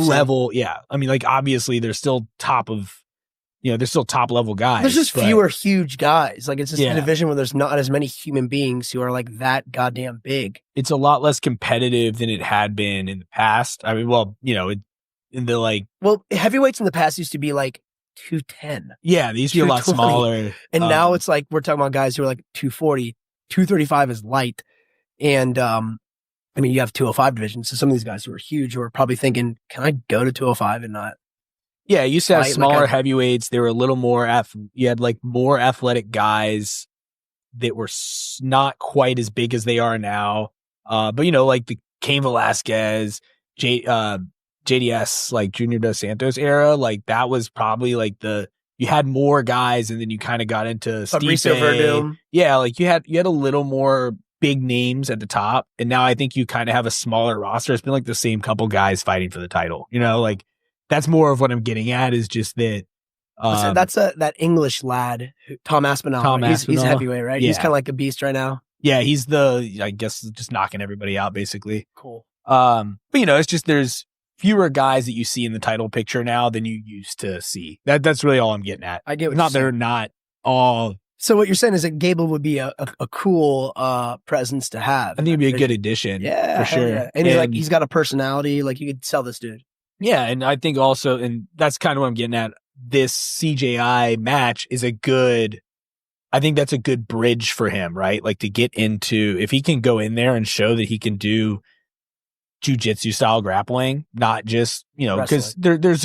level. Yeah. I mean, like, obviously they're still top level guys. There's just fewer huge guys. Like, it's just a division where there's not as many human beings who are like that goddamn big. It's a lot less competitive than it had been in the past. I mean, well, heavyweights in the past used to be like 210. Yeah, they used to be a lot smaller. And now it's like, we're talking about guys who are like 240, 235 is light. And, I mean, you have 205 divisions. So some of these guys who are huge, who are probably thinking, can I go to 205 and not? Yeah, you used to have smaller heavyweights. They were a little more, you had like more athletic guys that were not quite as big as they are now. But like the Cain Velasquez, JDS, like Junior Dos Santos era, like that was probably like you had more guys, and then you kind of got into Stipe. Yeah, like you had a little more big names at the top, and now I think you kind of have a smaller roster. It's been like the same couple guys fighting for the title. Like that's more of what I'm getting at, is just that. That's that English lad, Tom Aspinall. He's heavyweight, right? Yeah. He's kind of like a beast right now. Yeah, he's I guess just knocking everybody out basically. Cool. But it's just there's fewer guys that you see in the title picture now than you used to see. That's really all I'm getting at. I get what they're not all. So what you're saying is that Gable would be a cool presence to have. I think it'd be a good addition. Yeah, for sure. Yeah. And he's got a personality. Like, you could sell this dude. Yeah, and I think also, and that's kind of what I'm getting at, this CJI match is I think that's a good bridge for him, right? Like, to get into, if he can go in there and show that he can do jiu-jitsu style grappling, not just, because there's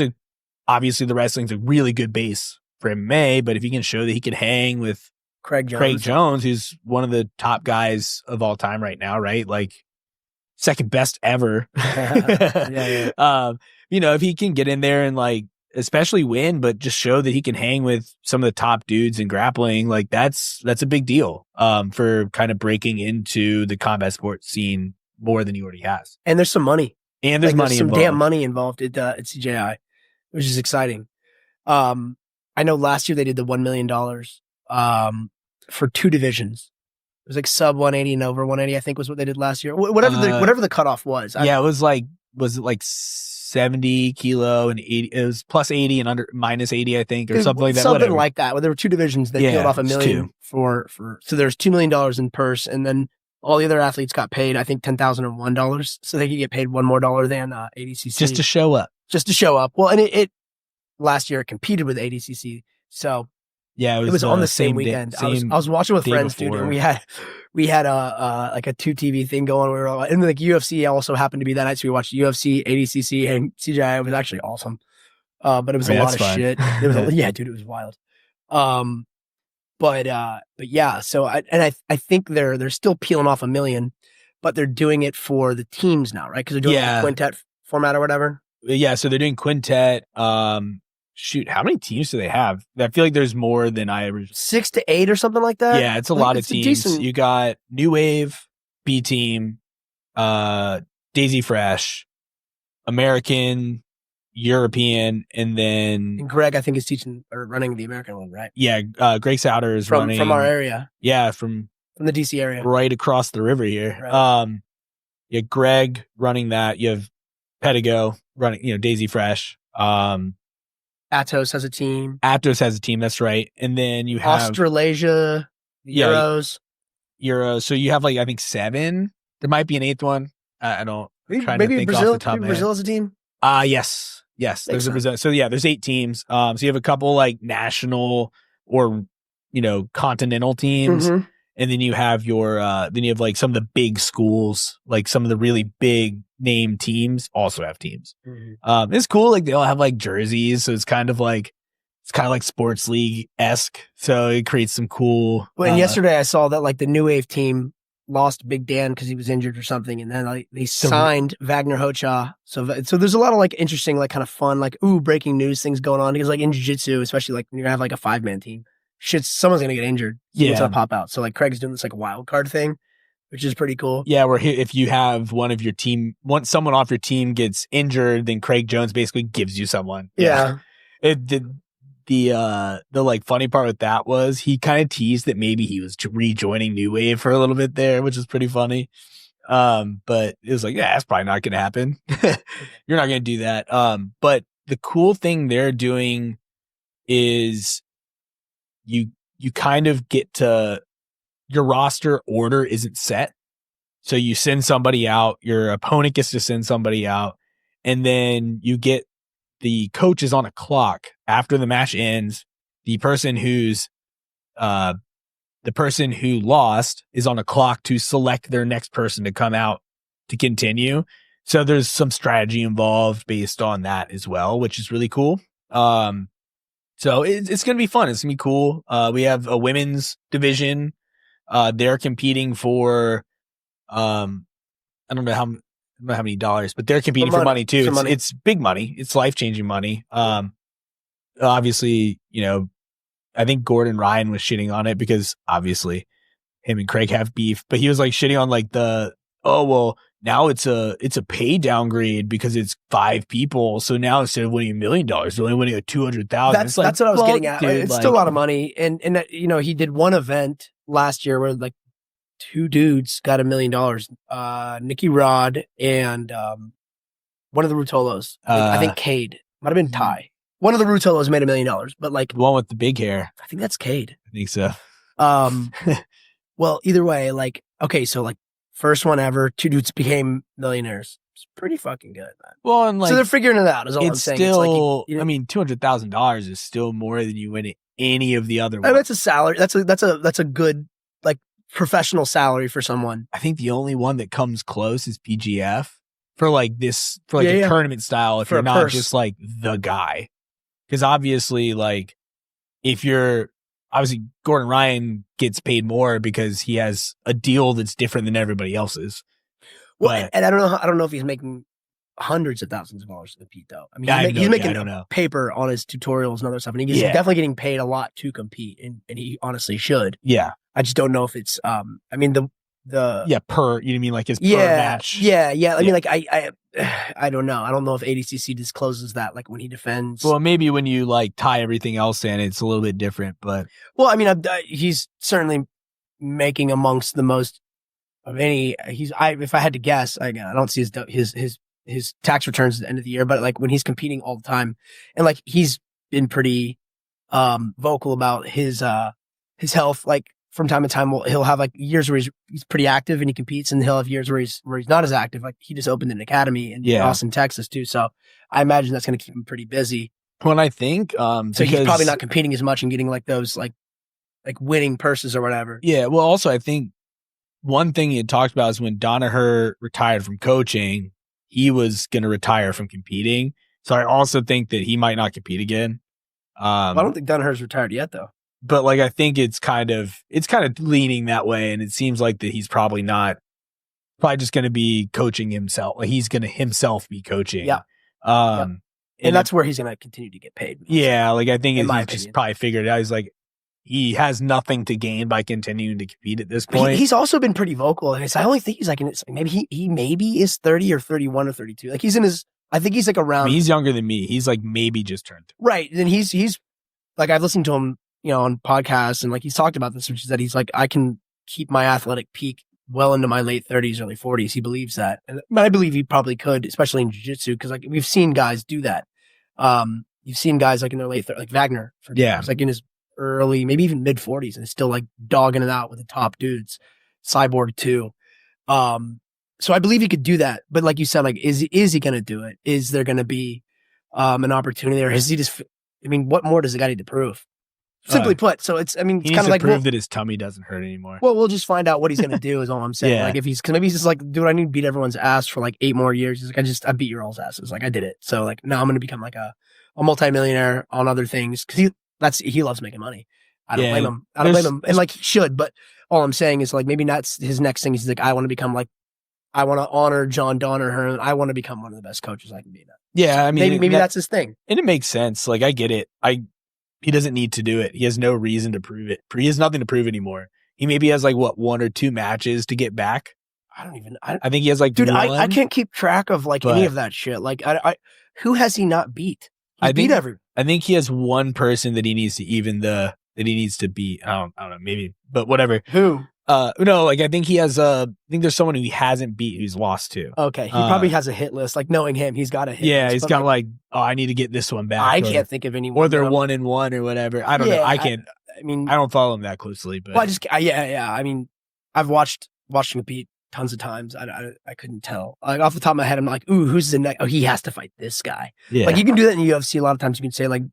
obviously the wrestling's a really good base for MMA, but if he can show that he can hang with Craig Jones, who's one of the top guys of all time right now, right? Like, second best ever. Yeah. If he can get in there and like, especially win, but just show that he can hang with some of the top dudes in grappling, like that's a big deal for kind of breaking into the combat sports scene more than he already has. And there's some money. And there's some damn money involved at CJI, which is exciting. I know last year they did the $1 million for 2 divisions. It was like sub 180 and over 180, I think was what they did last year. Whatever the cutoff was. It was it like 70 kilo and 80? It was plus 80 and under minus 80, I think, or something like that. Something like that. Well, there were 2 divisions that peeled off $1 million so there's $2 million in purse, and then all the other athletes got paid, I think, $10,001, so they could get paid $1 more than ADCC. Just to show up. Well, and it last year it competed with ADCC, so yeah, it was on the same weekend. I was watching with friends, dude, and we had a like a 2 TV thing going. We were all, and like UFC also happened to be that night, so we watched UFC, ADCC, and CJI. It was actually awesome, but it was a lot of shit. It was dude, it was wild. But yeah, so I think they're still peeling off $1 million, but they're doing it for the teams now, right? Because they're doing the quintet format or whatever. Yeah, so they're doing quintet. Shoot, how many teams do they have? I feel like there's more than I originally. 6 to 8 or something like that. Yeah, it's a lot of teams. You got New Wave, B Team, Daisy Fresh, American, European, and then Greg, I think, is teaching or running the American one, right? Yeah, Greg Souter is running from our area. Yeah, from the DC area, right across the river here. Right. Yeah, Greg running that. You have Pedigo running, Daisy Fresh. Atos has a team. That's right. And then you have Australasia, Euros. So you have I think 7. There might be an 8th one. I don't. Maybe Brazil. Maybe Brazil has a team. Yes. Yes, Makes there's a Brazilian. So yeah, there's 8 teams. So you have a couple like national or continental teams, Mhm. and then you have like some of the big schools, like some of the really big name teams also have teams. It's cool. Like they all have like jerseys, so it's kind of like sports league-esque. So it creates some cool. Well, and yesterday I saw that like the New Wave team lost Big Dan because he was injured or something, and then like they signed Wagner Hocha. So there's a lot of like interesting, like kind of fun, like breaking news things going on because like in jiu-jitsu, especially like when you're gonna have like a 5-man team, someone's gonna get injured. Someone's gonna pop out. So like Craig's doing this like wild card thing, which is pretty cool. Yeah, where if you have someone off your team gets injured, then Craig Jones basically gives you someone. Yeah. It did. The like funny part with that was he kind of teased that maybe he was rejoining New Wave for a little bit there, which is pretty funny. But it was like, yeah, that's probably not going to happen. You're not going to do that. But the cool thing they're doing is you kind of get to your roster order isn't set. So you send somebody out, your opponent gets to send somebody out, and then you get the coach is on a clock after the match ends. The person who lost is on a clock to select their next person to come out to continue. So there's some strategy involved based on that as well, which is really cool. So it's going to be fun. It's going to be cool. We have a women's division. They're competing for, I don't know how many dollars, but they're competing for money too. It's big money. It's life-changing money. Obviously, I think Gordon Ryan was shitting on it because obviously him and Craig have beef, but he was like shitting on like now it's a pay downgrade because it's 5 people. So now instead of winning $1 million, they're only winning $200,000. That's what I was getting at. Dude, it's still a lot of money. And he did one event last year where like 2 dudes got $1 million. Nicky Rod and one of the Rutolos. I think Cade. Might have been Ty. One of the Rutolos made $1 million, but like the one with the big hair. I think that's Cade. I think so. Well, either way, like okay, so like first one ever, 2 dudes became millionaires. It's pretty fucking good, man. Well, and like so they're figuring it out. Is all I'm saying. Still, it's like I mean, $200,000 is still more than you win at any of the other ones. That's a salary. That's a good like professional salary for someone. I think the only one that comes close is PGF for like a tournament style. If you're not just like the guy, because obviously, like obviously Gordon Ryan gets paid more because he has a deal that's different than everybody else's. Well, and I don't know if he's making hundreds of thousands of dollars to compete though. I mean, he's making paper on his tutorials and other stuff, and he's definitely getting paid a lot to compete, and he honestly should. Yeah. I just don't know if it's I mean the per you mean like his per match. I mean like I don't know. I don't know if ADCC discloses that like when he defends. Well, maybe when you like tie everything else in, it's a little bit different, but well, I mean he's certainly making amongst the most of any if I had to guess, again, I don't see his tax returns at the end of the year, but like when he's competing all the time and like he's been pretty vocal about his health, like from time to time he'll have like years where he's pretty active and he competes, and he'll have years where he's not as active. Like he just opened an academy in Austin, Texas too. So I imagine that's going to keep him pretty busy. Well, I think so he's probably not competing as much and getting like those like winning purses or whatever. Yeah. Well, also I think one thing he had talked about is when Danaher retired from coaching, he was going to retire from competing. So I also think that he might not compete again. I don't think Danaher's retired yet though. But like I think it's kind of leaning that way, and it seems like that he's probably just going to be coaching himself. Like he's going to himself be coaching. Yeah. And that's where he's going to continue to get paid. Yeah, like I think he's just probably figured it out. He's like he has nothing to gain by continuing to compete at this point. He's also been pretty vocal, and I only think he's like maybe he is 30 or 31 or 32. Like he's in his. I think he's like around. I mean, he's younger than me. He's like maybe just turned 30. Right. Then he's like I've listened to him, on podcasts, and like he's talked about this, which is that he's like, I can keep my athletic peak well into my late 30s, early 40s. He believes that. And I believe he probably could, especially in jiu-jitsu, because like we've seen guys do that. You've seen guys like in their late 30s, like Wagner, for example, like in his early, maybe even mid 40s, and is still like dogging it out with the top dudes. Cyborg too. So I believe he could do that. But like you said, like, is he going to do it? Is there going to be an opportunity, or has he just? I mean, what more does the guy need to prove? Simply put, so it's. I mean, He it's needs kind to of like prove that his tummy doesn't hurt anymore. Well, we'll just find out what he's gonna do. Is all I'm saying. Yeah. Like if he's, cause maybe he's just like, dude, I need to beat everyone's ass for like 8 more years. He's like, I beat your all's asses. Like I did it. So like now I'm gonna become like a multimillionaire on other things because he loves making money. I don't blame him. I don't blame him, and like he should. But all I'm saying is like maybe that's his next thing. He's like, I want to become like, I want to honor John Donner. And I want to become one of the best coaches I can be. Yeah, I mean, maybe that's his thing, and it makes sense. Like I get it. He doesn't need to do it. He has no reason to prove it. He has nothing to prove anymore. He maybe has like 1 or 2 matches to get back. I think he has like dude. 1. I can't keep track of like any of that shit. Like who has he not beat? He's beat everyone. I think he has one person that he needs to beat. I don't know, maybe, but whatever. Who? No, like I think he has I think there's someone who he hasn't beat who's lost to. Okay, he probably has a hit list. Like knowing him, he's got a hit list. Yeah, he's got like, oh, I need to get this one back. I can't think of anyone. Or they're 1-1 or whatever. I don't know. I can't. I mean, I don't follow him that closely, but well, I mean, I've watched him beat tons of times. I couldn't tell. Like off the top of my head, I'm like, ooh, who's the next? Oh, he has to fight this guy. Yeah. Like you can do that in the UFC a lot of times. You can say like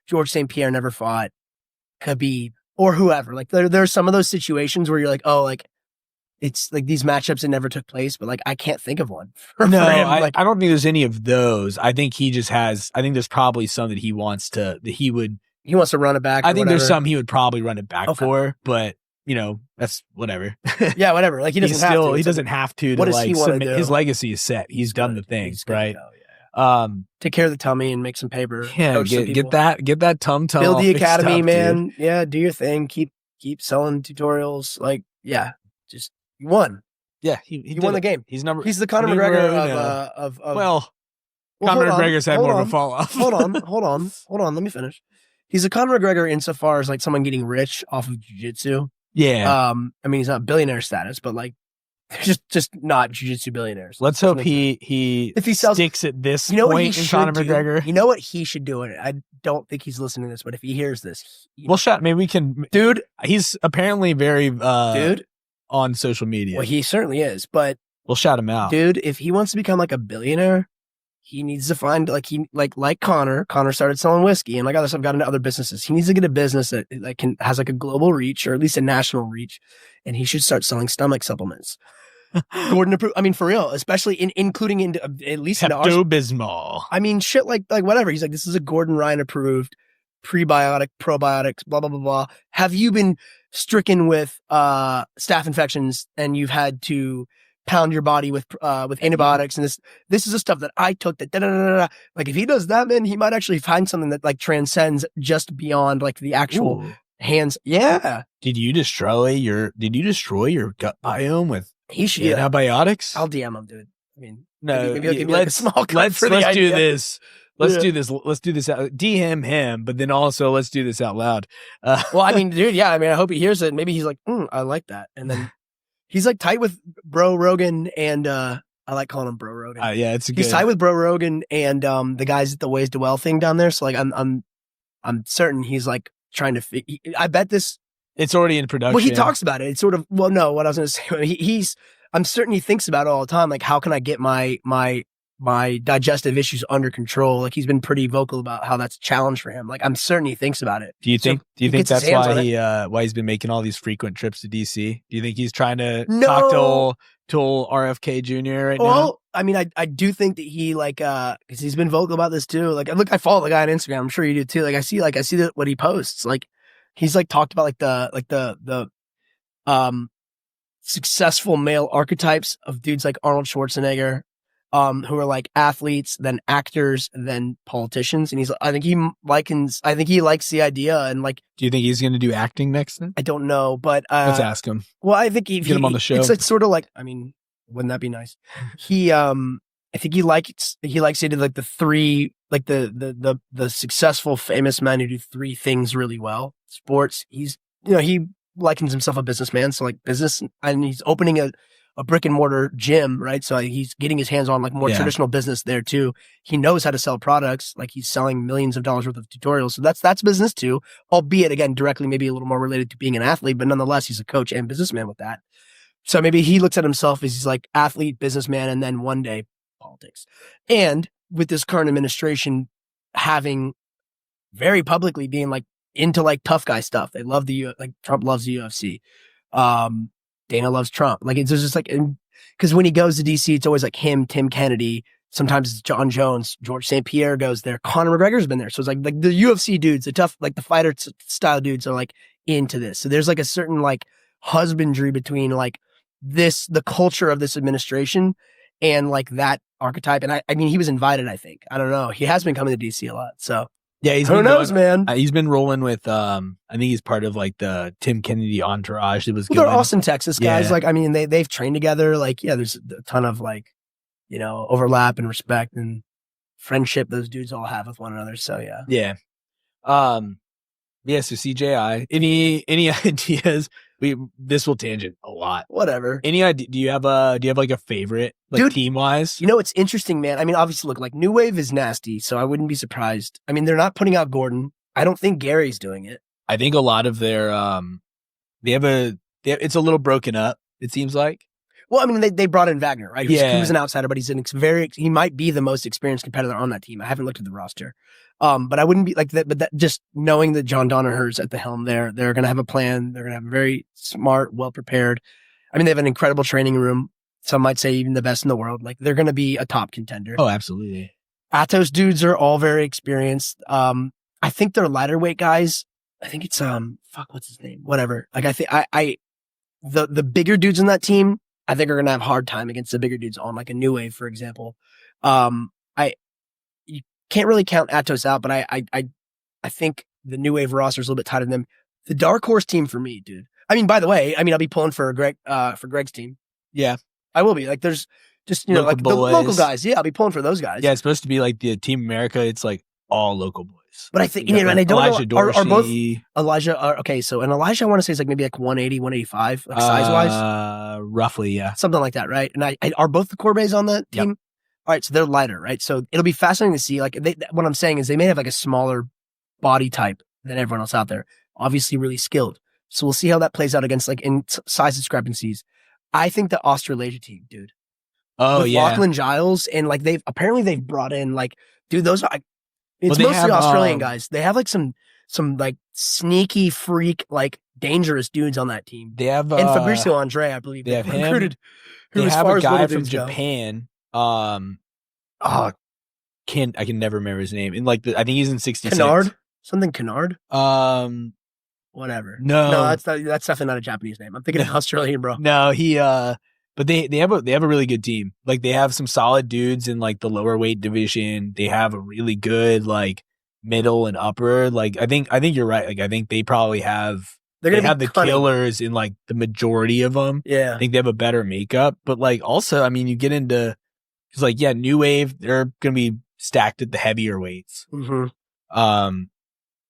George St. Pierre never fought Khabib or whoever. Like there are some of those situations where you're like, oh, like it's like these matchups that never took place, but like I can't think of one. No, I don't think there's any of those. I think he just has. I think there's probably some that he wants to. That he wants to run it back. I think there's some he would probably run it back for, but you know that's whatever. Yeah, whatever. Like he doesn't have to. He doesn't have to. What does he want to do? His legacy is set. He's done the things, right? Take care of the tummy and make some paper. Yeah, get that tum. Build the academy, man. Dude. Yeah, do your thing. Keep selling tutorials. Like, yeah, just you won. Yeah, he won the game. He's the Conor McGregor of well, Conor McGregor's had more of a fall off. hold on. Let me finish. He's a Conor McGregor insofar as like someone getting rich off of jiu-jitsu. Yeah. I mean, he's not billionaire status, but like just not jiu-jitsu billionaires. Let's hope if he sticks at this point in Conor McGregor. You know what he should do? I don't think he's listening to this, but if he hears this, maybe we can. Dude, he's apparently very on social media. Well, he certainly is, but we'll shout him out. Dude, if he wants to become like a billionaire, he needs to find like Connor. Connor started selling whiskey and like other stuff, got into other businesses. He needs to get a business that like has like a global reach or at least a national reach, and he should start selling stomach supplements. Gordon approved. I mean, for real, especially including into at least Pepto-Bismol. I mean, shit like whatever. He's like, this is a Gordon Ryan approved prebiotic, probiotics, blah blah blah blah. Have you been stricken with staph infections and you've had to pound your body with antibiotics, and this is the stuff that I took that like if he does that, man, he might actually find something that like transcends just beyond like the actual hands. Yeah. Did you destroy your gut biome with antibiotics? I'll DM him, dude. I mean, no, maybe I'll give you like a small let's do this. Let's do this. Let's do this out. DM him, but then also let's do this out loud. Well, I mean, dude, yeah. I mean, I hope he hears it. Maybe he's like, I like that. And then he's like tight with Bro Rogan, and I like calling him Bro Rogan. Yeah, he's tight with Bro Rogan and the guys at the Ways to Well thing down there. So like, I'm certain he's like trying to. I bet it's already in production. Well, he talks about it. It's sort of what I was going to say. I'm certain he thinks about it all the time. Like, how can I get my digestive issues under control? Like, he's been pretty vocal about how that's a challenge for him. Like, I'm certain he thinks about it. Do you think that's why he's been making all these frequent trips to DC? Do you think he's trying to talk to RFK Jr. right now? Well, I mean, I do think that he like because he's been vocal about this too. Like, look, I follow the guy on Instagram. I'm sure you do too. Like, I see what he posts. Like, he's like talked about like the successful male archetypes of dudes like Arnold Schwarzenegger, who are like athletes, then actors, then politicians. And I think he likes the idea. And like, do you think he's going to do acting next then? I don't know, but let's ask him. Well, I think get him on the show. It's sort of like, I mean, wouldn't that be nice? I think he likes to do like the three, like the successful famous men who do 3 things really well. Sports. He likens himself a businessman. So like business, and he's opening a brick and mortar gym, right? So he's getting his hands on like more traditional business there too. He knows how to sell products. Like he's selling millions of dollars worth of tutorials. So that's business too, albeit again, directly, maybe a little more related to being an athlete, but nonetheless, he's a coach and businessman with that. So maybe he looks at himself as he's like athlete, businessman, and then one day politics. And with this current administration having very publicly being like into like tough guy stuff. They love like Trump loves the UFC. Dana loves Trump. Like it's just like, because when he goes to DC, it's always like him, Tim Kennedy. Sometimes it's John Jones, George St. Pierre goes there. Conor McGregor's been there. So it's like the UFC dudes, the tough, like the fighter style dudes are like into this. So there's like a certain like husbandry between like the culture of this administration and like that archetype. And I mean, he was invited, I think. I don't know. He has been coming to DC a lot. So yeah, who knows, man? He's been rolling with, I think he's part of like the Tim Kennedy entourage that was they're Austin, Texas guys. Yeah. Like, I mean, they've trained together. Like, yeah, there's a ton of like, overlap and respect and friendship those dudes all have with one another. So yeah. Yeah. Yeah, so CJI. Any ideas? This will tangent a lot. Whatever. Any idea? Do you have like a favorite, like, dude, team wise? It's interesting, man. I mean, obviously, look, like New Wave is nasty, so I wouldn't be surprised. I mean, they're not putting out Gordon. I don't think Gary's doing it. I think a lot of their it's a little broken up, it seems like. Well, I mean, they brought in Wagner, right? Yeah. He was an outsider, but he might be the most experienced competitor on that team. I haven't looked at the roster. But I wouldn't be like that. But that, just knowing that John Danaher's at the helm there, they're going to have a plan. They're going to have a very smart, well prepared. I mean, they have an incredible training room. Some might say even the best in the world. Like they're going to be a top contender. Oh, absolutely. Atos dudes are all very experienced. I think they're lighter weight guys. I think it's what's his name? Whatever. Like I think the bigger dudes in that team, I think are going to have a hard time against the bigger dudes on like a New Wave, for example. You can't really count Atos out, but I think the New Wave roster is a little bit tighter than them. The dark horse team for me, dude. I mean, by the way, I'll be pulling for Greg's team. Yeah, I will be. Like, there's just local like boys. The local guys. Yeah, I'll be pulling for those guys. Yeah, it's supposed to be like the Team America. It's like all local boys. But I think, and I don't Elijah know, are both Dorsey. Elijah, okay, so an Elijah, I want to say is like maybe like 180, 185, like size-wise? Roughly, yeah. Something like that, right? And are both the Corbeys on the team? Yep. All right, so they're lighter, right? So it'll be fascinating to see, like, what I'm saying is they may have like a smaller body type than everyone else out there. Obviously really skilled. So we'll see how that plays out against, like, in size discrepancies. I think the Australasia team, dude. Oh, with yeah. Lachlan Giles, and like they've brought in, like, dude, those are... It's mostly Australian guys. They have like some like sneaky freak, like dangerous dudes on that team. They have and Fabricio Andre, I believe. They have recruited. They have a guy from Japan. I can never remember his name. And like I think he's in 66. Kennard? Something Kennard? Whatever. No, that's definitely not a Japanese name. I'm thinking of Australian, bro. No, but they have a really good team. Like they have some solid dudes in like the lower weight division. They have a really good like middle and upper. Like I think you're right. Like I think they probably have they have the killers in like the majority of them. Yeah. I think they have a better makeup. But like also, I mean, you get into it's like New Wave, they're gonna be stacked at the heavier weights. Mm-hmm.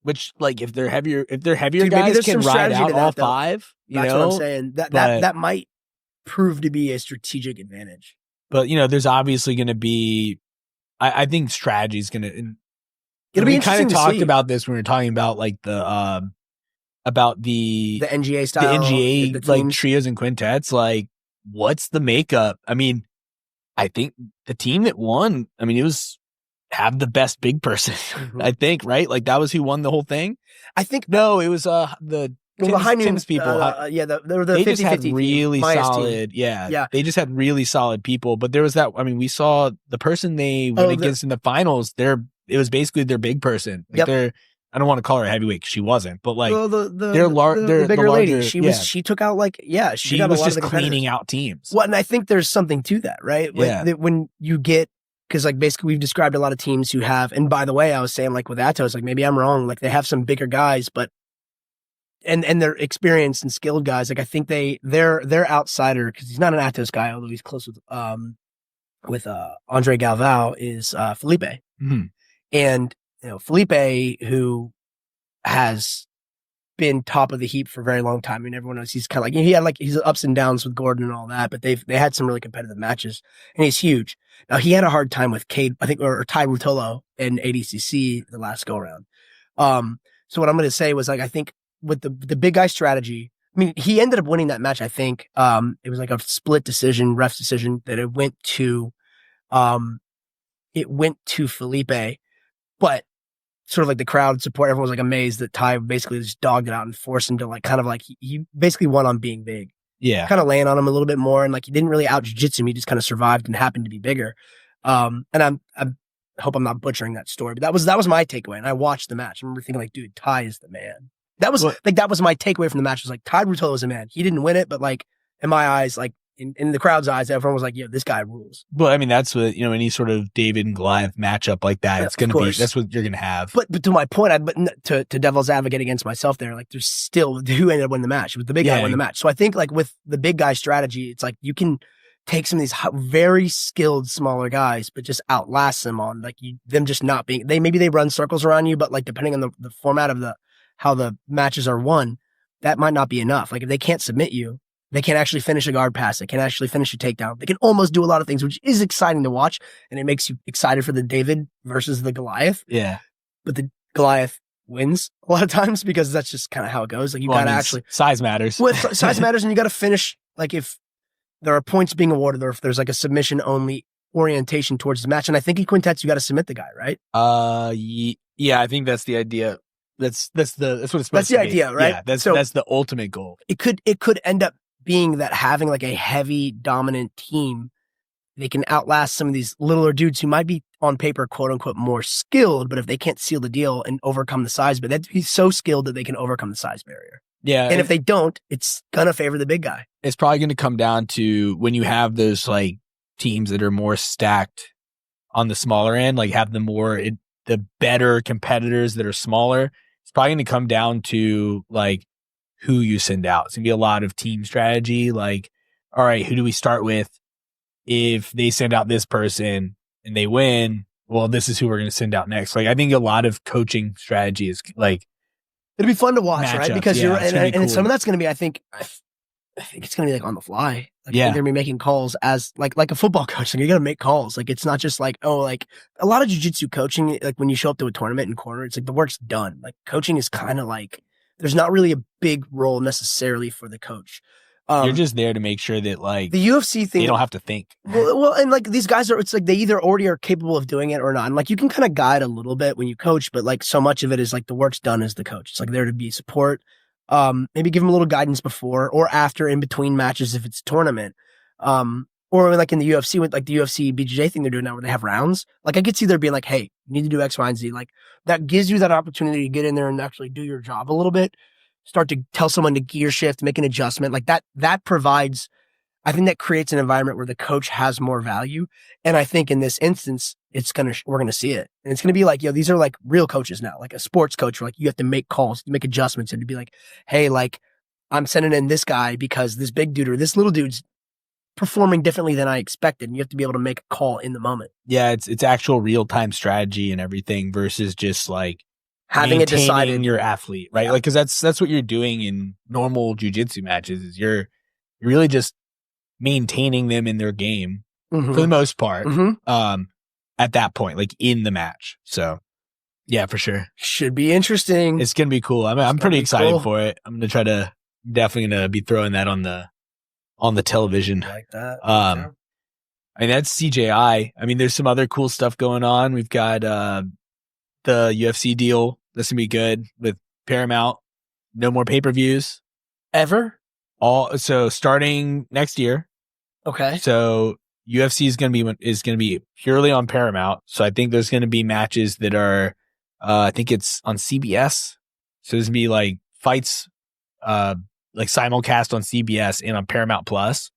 Which like if they're heavier dude, guys can ride out all five. That's what I'm saying. That might prove to be a strategic advantage. But there's obviously going to be, I think strategy is going to. It'll be interesting. We kind of talked about this when we were talking about like the NGA style, the NGA like trios and quintets. Like, what's the makeup? I mean, I think the team that won. I mean, it was have the best big person. Mm-hmm. I think right. Like that was who won the whole thing. I think no, it was the. Tim's people, they just had really solid, they just had really solid people. But there was that. I mean, we saw the person they went against in the finals. It was basically their big person. Like I don't want to call her a heavyweight because she wasn't, but like the larger bigger lady. She took out she was just cleaning out teams. Well, and I think there's something to that, right? Yeah. When you get. Because like basically we've described a lot of teams who have, and by the way, I was saying like with Atos, like maybe I'm wrong. Like they have some bigger guys, but and they're experienced and skilled guys. Like I think they're outsider because he's not an Atos guy, although he's close with Andre Galvao is Felipe. Mm-hmm. And Felipe, who has been top of the heap for a very long time. I mean, everyone knows he's kind of like he's ups and downs with Gordon and all that, but they had some really competitive matches, and he's huge. Now he had a hard time with Cade, I think, or Ty Rutolo in ADCC the last go around. So what I'm going to say was like I think. With the big guy strategy, I mean, he ended up winning that match. I think it was like a split decision, ref's decision that it went to Felipe. But sort of like the crowd support. Everyone was like amazed that Ty basically just dogged it out and forced him to like kind of like he basically won on being big. Yeah. Kind of laying on him a little bit more, and like he didn't really out jiu-jitsu him. He just kind of survived and happened to be bigger. And I hope I'm not butchering that story, but that was my takeaway. And I watched the match. I remember thinking like, dude, Ty is the man. That was my takeaway from the match. Was like Ty Ruotolo was a man. He didn't win it, but like in my eyes, like in the crowd's eyes, everyone was like, "Yo, this guy rules." Well, I mean, that's what any sort of David and Goliath matchup like that. It's going to be that's what you're going to have. But to my point, to devil's advocate against myself, there, like there's still who ended up winning the match. It was the big guy who won the match. So I think like with the big guy strategy, it's like you can take some of these very skilled smaller guys, but just outlast them on like them just not being. Maybe they run circles around you, but like depending on the format of how the matches are won, that might not be enough. Like if they can't submit you. They can't actually finish a guard pass. They can't actually finish a takedown. They can almost do a lot of things, which is exciting to watch. And it makes you excited for the David versus the Goliath. Yeah. But the Goliath wins a lot of times because that's just kind of how it goes. Like you got to actually. Size matters. Well, size matters, and you got to finish. Like if there are points being awarded or if there's like a submission only orientation towards the match. And I think in quintets, you got to submit the guy, right? Yeah, I think that's the idea. That's what it's supposed to be. That's the idea, right? Yeah, that's the ultimate goal. It could end up being that having like a heavy dominant team, they can outlast some of these littler dudes who might be on paper, quote unquote, more skilled, but if they can't seal the deal and overcome the size, but they'd be so skilled that they can overcome the size barrier. Yeah. And if they don't, it's gonna favor the big guy. It's probably going to come down to when you have those like teams that are more stacked on the smaller end, like have the better competitors that are smaller. It's probably going to come down to like who you send out. It's going to be a lot of team strategy. Like, all right, who do we start with? If they send out this person and they win, well, this is who we're going to send out next. Like, I think a lot of coaching strategy is like, it'll be fun to watch, matchups, right? Because and cool. Some of that's going to be, I think it's going to be like on the fly. Like they're going to be making calls as like a football coach. Like you got to make calls. Like it's not just like, oh, like a lot of jiu-jitsu coaching, like when you show up to a tournament in corner, it's like the work's done. Like coaching is kind of like, there's not really a big role necessarily for the coach. You're just there to make sure that like the UFC thing, they don't have to think. Well, and like these guys it's like they either already are capable of doing it or not. And like you can kind of guide a little bit when you coach, but like so much of it is like the work's done as the coach. It's like there to be support. Maybe give them a little guidance before or after in between matches if it's a tournament. Or like in the UFC with like the UFC BJJ thing they're doing now where they have rounds. Like I could see there being like, hey, you need to do X, Y, and Z. Like that gives you that opportunity to get in there and actually do your job a little bit. Start to tell someone to gear shift, make an adjustment. Like that provides, I think that creates an environment where the coach has more value. And I think in this instance, we're going to see it. And it's going to be like, these are like real coaches now, like a sports coach, where like you have to make calls, make adjustments and to be like, hey, like I'm sending in this guy because this big dude or this little dude's performing differently than I expected. And you have to be able to make a call in the moment. Yeah. It's actual real time strategy and everything versus just like having it decided your athlete, right? Yeah. Like, cause that's what you're doing in normal jiu-jitsu matches is you're really just maintaining them in their game for the most part. At that point, like in the match. So yeah, for sure. Should be interesting. It's going to be cool. I'm pretty excited for it. I'm going to definitely going to be throwing that on the television. I like that. I mean, that's CJI. I mean, there's some other cool stuff going on. We've got, the UFC deal. That's going to be good with Paramount. No more pay-per-views. Ever? So starting next year. Okay. So UFC is going to be purely on Paramount. So I think there's going to be matches that are, I think it's on CBS. So there's going to be like fights, like simulcast on CBS and on Paramount Plus,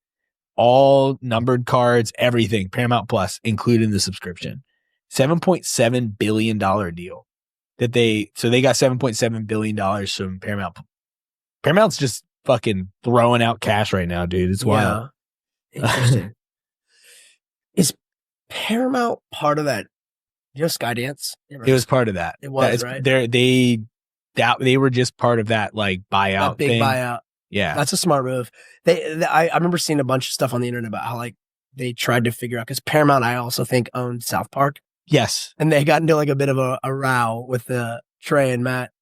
all numbered cards, everything Paramount Plus included in the subscription. $7.7 billion deal that they got $7.7 billion from Paramount. Paramount's just fucking throwing out cash right now, dude. It's wild. Interesting. Is Paramount part of that? Skydance? It was part of that. It was, right? They were just part of that like buyout that big thing. Buyout. Yeah. That's a smart move. I remember seeing a bunch of stuff on the internet about how like they tried to figure out, because Paramount, I also think, owned South Park. Yes. And they got into like a bit of a row with Trey and Matt.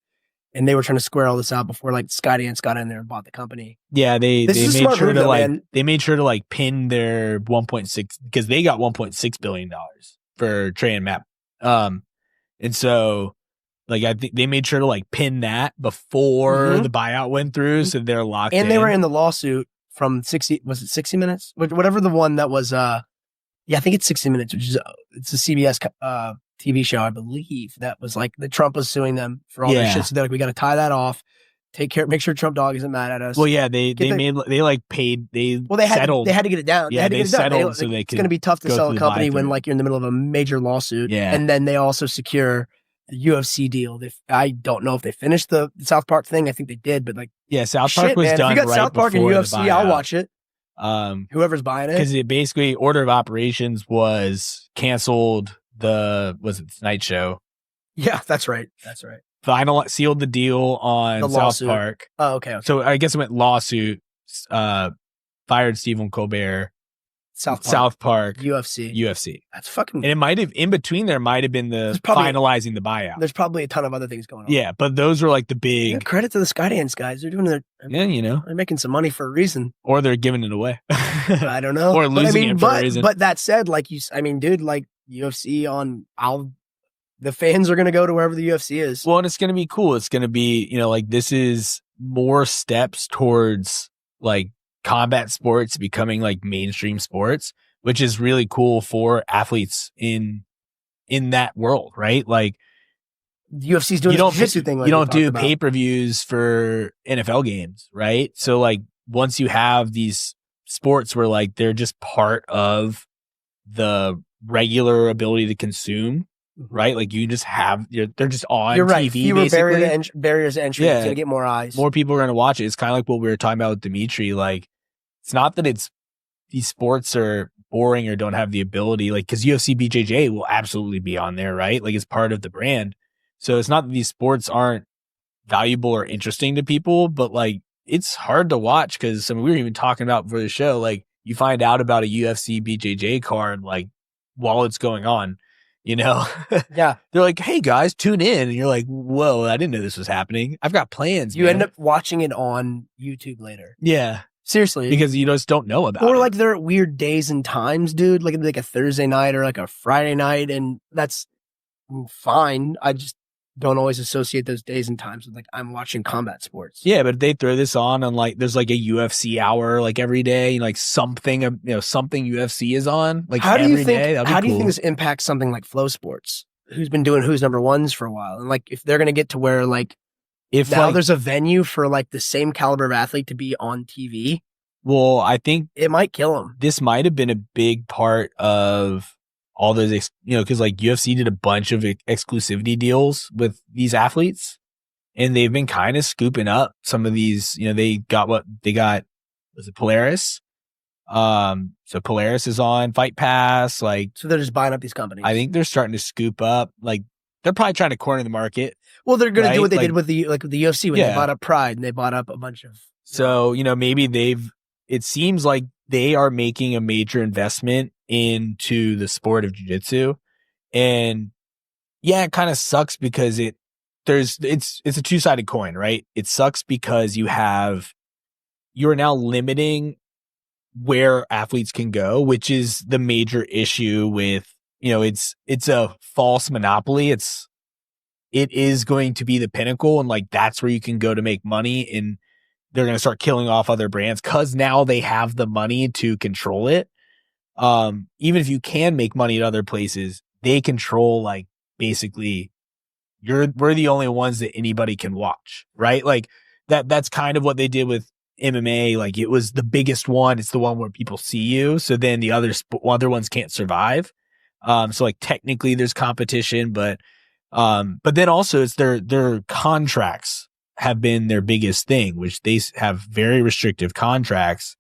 And they were trying to square all this out before like Skydance got in there and bought the company. Yeah, they made sure to man. They made sure to like pin their 1.6 because they got $1.6 billion for Trey and Matt. And so Like I think they made sure to like pin that before Mhm. the buyout went through, so they're locked in. And they were in the lawsuit from 60, was it 60 Minutes? Whatever the one that was, yeah, I think it's 60 Minutes, which is, it's a CBS TV show, I believe, that was like, the Trump was suing them for all their Yeah. shit. So they're like, we got to tie that off, take care, make sure Trump Dog isn't mad at us. Well, yeah, they Get the- made they like paid they Well, they settled. had to get it down. Yeah, they they had to get it done. settled so they it's could going to be tough to go sell through a the company when buy-through. like you're in the middle of a major lawsuit. Yeah. And then they also secure the UFC deal. I don't know if they finished the South Park thing. I think they did, but like, Yeah, South Park shit, was man. done If you got right South Park and before the UFC, I'll buyout. watch it. Whoever's buying it. Because it basically order of operations was canceled. Was it the Tonight Show? Yeah, that's right. That's right. Final sealed the deal on The South lawsuit. Park. Oh, okay. So I guess it went lawsuit. Fired Stephen Colbert. South Park. UFC. That's fucking. And it might have in between there might have been the finalizing the buyout. There's probably a ton of other things going on. Yeah, but those were like the big. Credit to the Skydance guys. They're doing their. Yeah, you know, they're making some money for a reason. or they're giving it away. I don't know. Or losing it for a reason. But that said, like dude, like UFC the fans are gonna go to wherever the UFC is. Well, and it's gonna be cool. It's gonna be, like this is more steps towards like combat sports becoming like mainstream sports, which is really cool for athletes in that world, right? Like the UFC's doing the jiu-jitsu thing. Like you don't do pay-per-views for NFL games, right? So like once you have these sports where like they're just part of the regular ability to consume, right? Like you just have, they're just on You're right. TV. Fewer basically. barriers to entry. Yeah. It's gonna get more eyes. More people are going to watch it. It's kind of like what we were talking about with Dimitri. Like, it's not that these sports are boring or don't have the ability, like, because UFC BJJ will absolutely be on there, right? Like, it's part of the brand. So it's not that these sports aren't valuable or interesting to people, but like, it's hard to watch because we were even talking about for the show, like, you find out about a UFC BJJ card, like, while it's going on. Yeah. They're like, hey guys, tune in. And you're like, whoa, I didn't know this was happening. I've got plans. You end up watching it on YouTube later. Yeah. Seriously. Because you just don't know about it. Or like there are weird days and times, dude. Like a Thursday night or like a Friday night. And that's fine. I just don't always associate those days and times with like I'm watching combat sports. Yeah, but they throw this on and like there's like a UFC hour like every day, like something UFC is on like how do you every think, day. How do you think this impacts something like Flow Sports, who's been doing Who's Number Ones for a while, and like if they're gonna get to where like if now there's a venue for like the same caliber of athlete to be on TV? Well, I think it might kill them. This might have been a big part of all those, because like UFC did a bunch of exclusivity deals with these athletes, and they've been kind of scooping up some of these. They got was it Polaris? So Polaris is on Fight Pass. Like, so they're just buying up these companies. I think they're starting to scoop up. Like, they're probably trying to corner the market. Well, they're going to do what they did with the UFC when they bought up Pride and they bought up a bunch of. So maybe it seems like they are making a major investment into the sport of jiu-jitsu. And yeah, it kind of sucks because it's a two-sided coin, right? It sucks because you are now limiting where athletes can go, which is the major issue with, it's a false monopoly. It is going to be the pinnacle, and like that's where you can go to make money, and they're going to start killing off other brands because now they have the money to control it. Even if you can make money at other places, they control like basically we're the only ones that anybody can watch, right? Like that's kind of what they did with MMA. Like it was the biggest one. It's the one where people see you. So then the other ones can't survive. So like technically there's competition, but then also it's their contracts have been their biggest thing, which they have very restrictive contracts.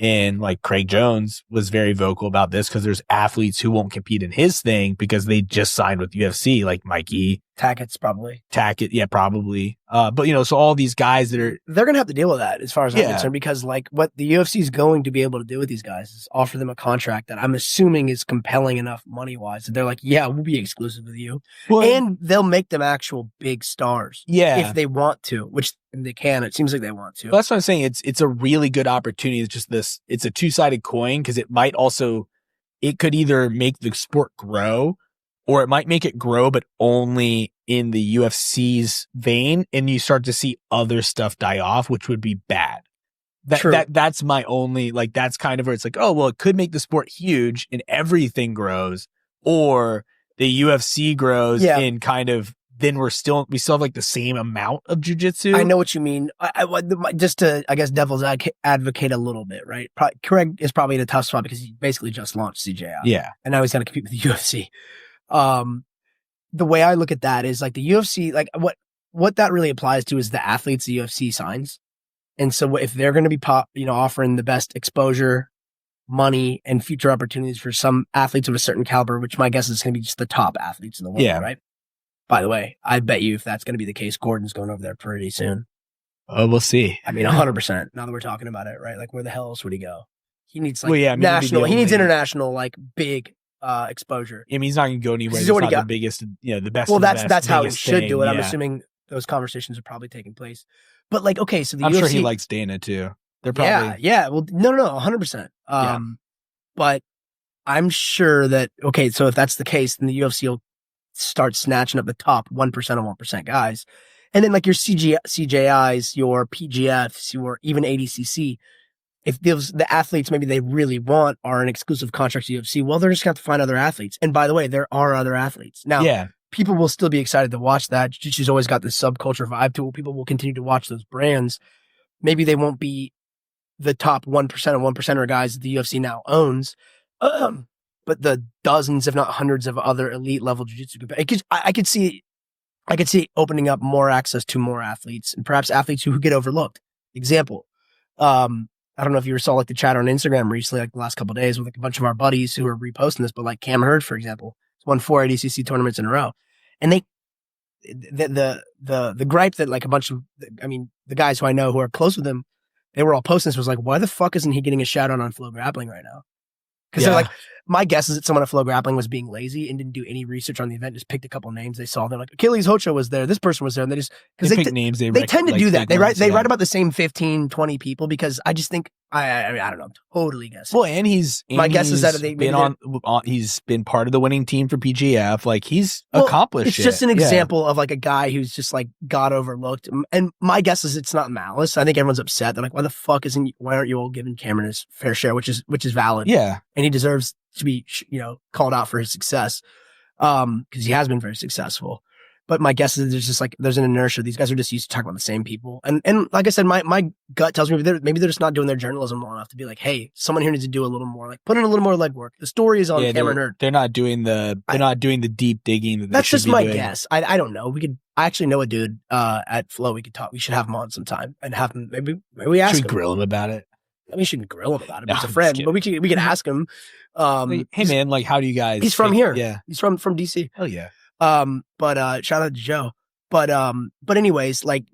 And like Craig Jones was very vocal about this because there's athletes who won't compete in his thing because they just signed with UFC, like Mikey. Tackett's probably. Tackett, yeah, probably. But so all these guys they're going to have to deal with that as far as I'm concerned, because like what the UFC is going to be able to do with these guys is offer them a contract that I'm assuming is compelling enough money wise that they're like, yeah, we'll be exclusive with you. Well, and they'll make them actual big stars. Yeah. If they want to, which they can. It seems like they want to. Well, that's what I'm saying. It's a really good opportunity. It's just it's a two-sided coin because it could either make the sport grow or it might make it grow, but only in the UFC's vein, and you start to see other stuff die off, which would be bad. That's my only, like, that's kind of where it's like, oh, well, it could make the sport huge and everything grows, or the UFC grows and kind of, then we still have like the same amount of jiu-jitsu. I know what you mean. Just to, I guess, devil's advocate a little bit, right? Craig is probably in a tough spot because he basically just launched CJI. Yeah. And now he's going to compete with the UFC. The way I look at that is like the UFC, like what that really applies to is the athletes the UFC signs. And so if they're going to be offering the best exposure, money, and future opportunities for some athletes of a certain caliber, which my guess is going to be just the top athletes in the world, right? By the way, I bet you if that's going to be the case, Gordon's going over there pretty soon. Oh, we'll see. I mean, 100%. Now that we're talking about it, right? Like, where the hell else would he go? He needs like national. He needs international, like big exposure. I mean, he's not going to go anywhere. He's already got the biggest, the best. Well, that's how he should do it. Yeah. I'm assuming those conversations are probably taking place. But like, okay, so I'm UFC, sure he likes Dana too. They're probably Well, no, 100%. But I'm sure that so if that's the case, then the UFC will start snatching up the top 1% of 1% guys, and then like your CJIs, your PGFs, your even ADCC. If the athletes maybe they really want are an exclusive contract to UFC, well, they're just going to have to find other athletes. And by the way, there are other athletes now. Yeah. People will still be excited to watch that. Jiu-Jitsu's always got this subculture vibe to it. People will continue to watch those brands. Maybe they won't be the top 1% of 1%er guys that the UFC now owns, but the dozens, if not hundreds, of other elite level jiu-jitsu. I could see opening up more access to more athletes, and perhaps athletes who get overlooked. Example, I don't know if you saw like the chat on Instagram recently, like the last couple of days, with like a bunch of our buddies who are reposting this, but like Cam Hurd, for example, won 4 ADCC tournaments in a row. And the gripe that like a bunch of, the guys who I know who are close with him, they were all posting this was like, why the fuck isn't he getting a shout out on Flow Grappling right now? Because they're like, my guess is that someone at Flow Grappling was being lazy and didn't do any research on the event, just picked a couple names they saw. They're like, Achilles Hocho was there, this person was there, and they just, because they pick names, they tend to do that. They write about the same 15, 20 people, because I just think, I don't know, totally guess. Well, and my guess is that he's been part of the winning team for PGF. Like, he's accomplished. It's just an example of like a guy who's just like got overlooked. And my guess is it's not malice. I think everyone's upset. They're like, why aren't you all giving Cameron his fair share, which is valid. Yeah. And he deserves to be, called out for his success. Because he has been very successful. But my guess is there's an inertia. These guys are just used to talking about the same people. And like I said, my gut tells me maybe they're just not doing their journalism well enough to be like, hey, someone here needs to do a little more, like put in a little more legwork. The story is on Cameron Hurd. They're not doing the deep digging. That's just my guess. I don't know. I actually know a dude at Flow. We could talk. We should have him on sometime and have him. Maybe we ask him. Should we grill him about it? We shouldn't grill him about it. He's a friend, but we could ask him. Hey man, like, how do you guys? He's from here. Yeah, he's from DC. Hell yeah. But shout out to Joe. But anyways, like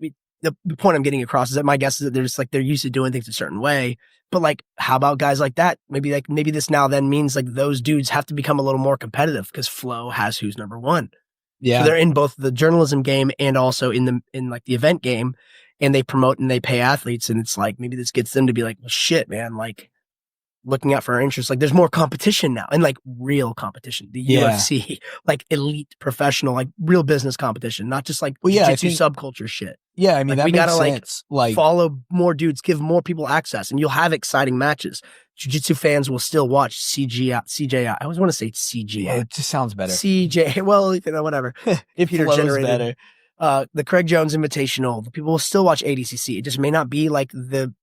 the point I'm getting across is that my guess is that they're used to doing things a certain way. But like, how about guys like that? Maybe this now then means like those dudes have to become a little more competitive because Flow has who's number one. Yeah. So they're in both the journalism game and also in like the event game, and they promote and they pay athletes. And it's like, maybe this gets them to be like, well, shit, man, like looking out for our interests. Like, there's more competition now, and like real competition. The UFC, like elite professional, like real business competition, not just like jiu-jitsu subculture shit. Yeah, I mean, like, we gotta sense. Like follow more dudes, give more people access, and you'll have exciting matches. Jiu-jitsu fans will still watch CJI. I always want to say CGI. Yeah, it just sounds better. CJ. Well, whatever. It flows better. The Craig Jones Invitational. The people will still watch ADCC. It just may not be like the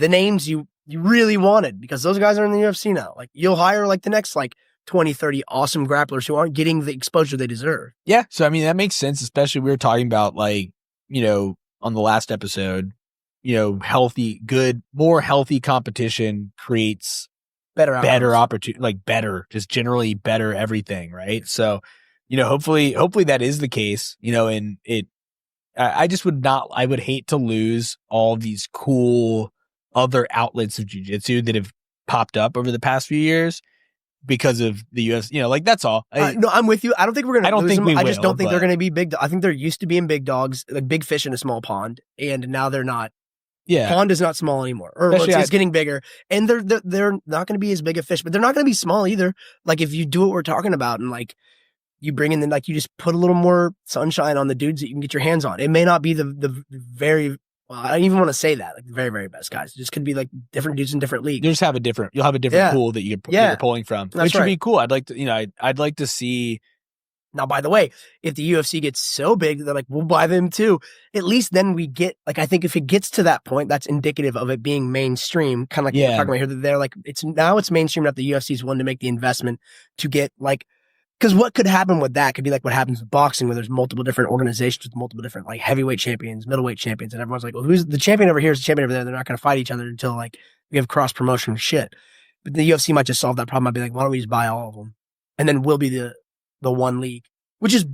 names you really wanted, because those guys are in the UFC now. Like, you'll hire like the next like 20, 30 awesome grapplers who aren't getting the exposure they deserve. Yeah. So, I mean, that makes sense, especially we were talking about like, on the last episode, more healthy competition creates better opportunity, like better, just generally better everything. Right. So, hopefully that is the case, and I would hate to lose all these cool other outlets of jiu-jitsu that have popped up over the past few years because of the UFC, like, that's all. No, I'm with you. I don't think we're going to lose them. I just don't think they're going to be big. I think they're used to being big dogs, like big fish in a small pond, and now they're not. Yeah. Pond is not small anymore, or it's getting bigger, and they're not going to be as big a fish, but they're not going to be small either. Like, if you do what we're talking about, and like, you bring in the, like, you just put a little more sunshine on the dudes that you can get your hands on. It may not be the very, well, I don't even want to say that, like the very, very best guys. It just could be like different dudes in different leagues. You'll have a different pool that you're pulling from, which would be cool. I'd like to, I'd like to see. Now, by the way, if the UFC gets so big, they're like, we'll buy them too. At least then we get, like, I think if it gets to that point, that's indicative of it being mainstream. Kind of like we're talking about here, that they're like, it's mainstream enough. The UFC's willing to make the investment to get, like, because what could happen with that could be like what happens with boxing, where there's multiple different organizations with multiple different, like, heavyweight champions, middleweight champions, and everyone's like, well, who's the champion over here is the champion over there. They're not going to fight each other until, like, we have cross promotion shit. But the UFC might just solve that problem. I'd be like, why don't we just buy all of them? And then we'll be the one league. Which is,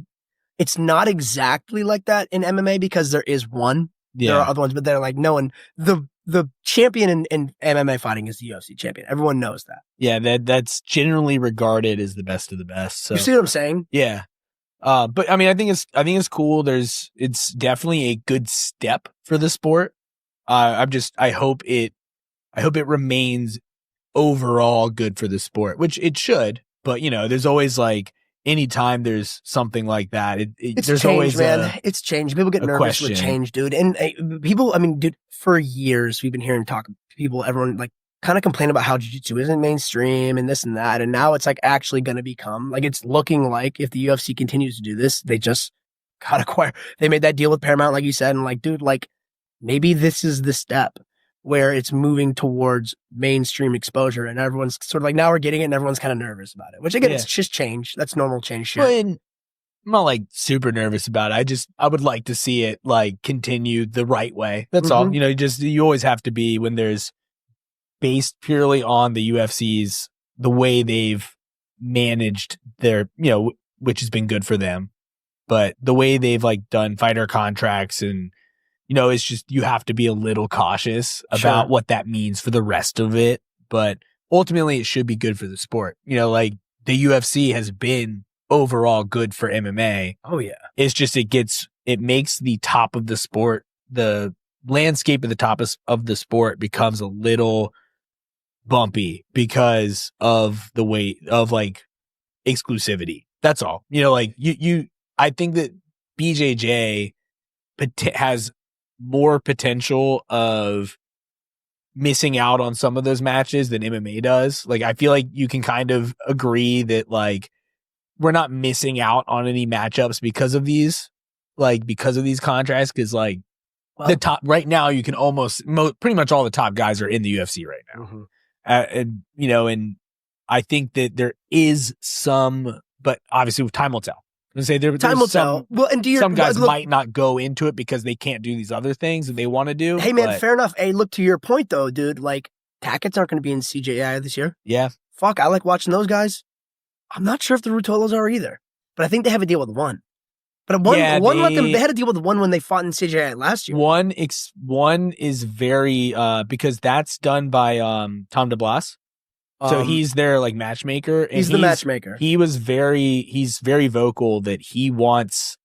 it's not exactly like that in MMA because there is one. Yeah. There are other ones, but they're like, no one, the champion in MMA fighting is the UFC champion. Everyone knows that. Yeah, that's generally regarded as the best of the best. So. You see what I'm saying? Yeah. But I mean, I think it's cool. It's definitely a good step for the sport. I hope it remains overall good for the sport, which it should. But there's always like, anytime there's something like that, there's changed, always man. It's changed. People get nervous with change, dude. And people, I mean, dude, for years we've been hearing everyone like kind of complain about how jiu-jitsu isn't mainstream and this and that. And now it's like actually going to become, like, it's looking like if the UFC continues to do this, they just got acquired. They made that deal with Paramount, like you said, and like, dude, like maybe this is the step where it's moving towards mainstream exposure, and everyone's sort of like, now we're getting it, and everyone's kind of nervous about it, which again, it's just change. That's normal change shit. Well, I'm not like super nervous about it. I would like to see it like continue the right way. That's all. You always have to be, when there's based purely on the UFC's, the way they've managed their, which has been good for them, but the way they've like done fighter contracts and, it's just, you have to be a little cautious about what that means for the rest of it. But ultimately, it should be good for the sport. Like the UFC has been overall good for MMA. Oh, yeah. It's just, it makes the top of the sport, the landscape of the top of the sport becomes a little bumpy because of the weight of like exclusivity. That's all. Like I think that BJJ has more potential of missing out on some of those matches than MMA does. Like, I feel like you can kind of agree that like we're not missing out on any matchups because of these contracts. Cause like the top right now, you can almost pretty much all the top guys are in the UFC right now. Mm-hmm. And I think that there is some, but obviously time will tell. And say time will tell. Well, and some guys might not go into it because they can't do these other things that they want to do. Hey, man, fair enough. Hey, look, to your point though, dude. Like, Tackett's aren't going to be in CJI this year. Yeah. Fuck, I like watching those guys. I'm not sure if the Rutolos are either, but I think they have a deal with one. But they had a deal with one when they fought in CJI last year. One is very because that's done by Tom DeBlas. So he's their like matchmaker. And he's the matchmaker. He's very vocal that he wants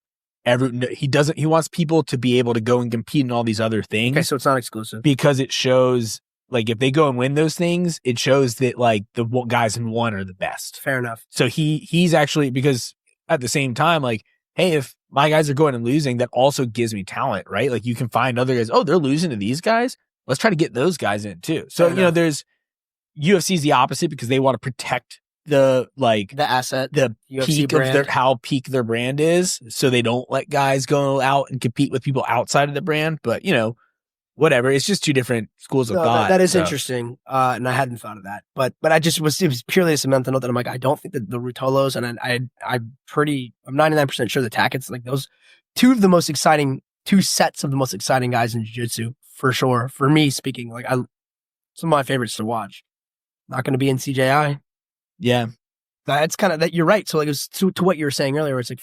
people to be able to go and compete in all these other things. Okay, so it's not exclusive. Because it shows, like, if they go and win those things, it shows that like the guys in one are the best. Fair enough. So he's actually, because at the same time, like, hey, if my guys are going and losing, that also gives me talent, right? Like, you can find other guys, they're losing to these guys. Let's try to get those guys in too. So, there's UFC's the opposite because they want to protect the asset, the UFC peak brand. Of how peak their brand is. So they don't let guys go out and compete with people outside of the brand. But, whatever. It's just two different schools of thought. That is interesting. And I hadn't thought of that, but it was purely a semantic note that I'm like, I don't think that the Rutolos, and I'm 99% sure the Tackett's, like, those two sets of the most exciting guys in jiu-jitsu for sure. For me speaking, like, some of my favorites to watch. Not going to be in CJI. Yeah. That's kind of that. You're right. So like, it was to what you were saying earlier, it's like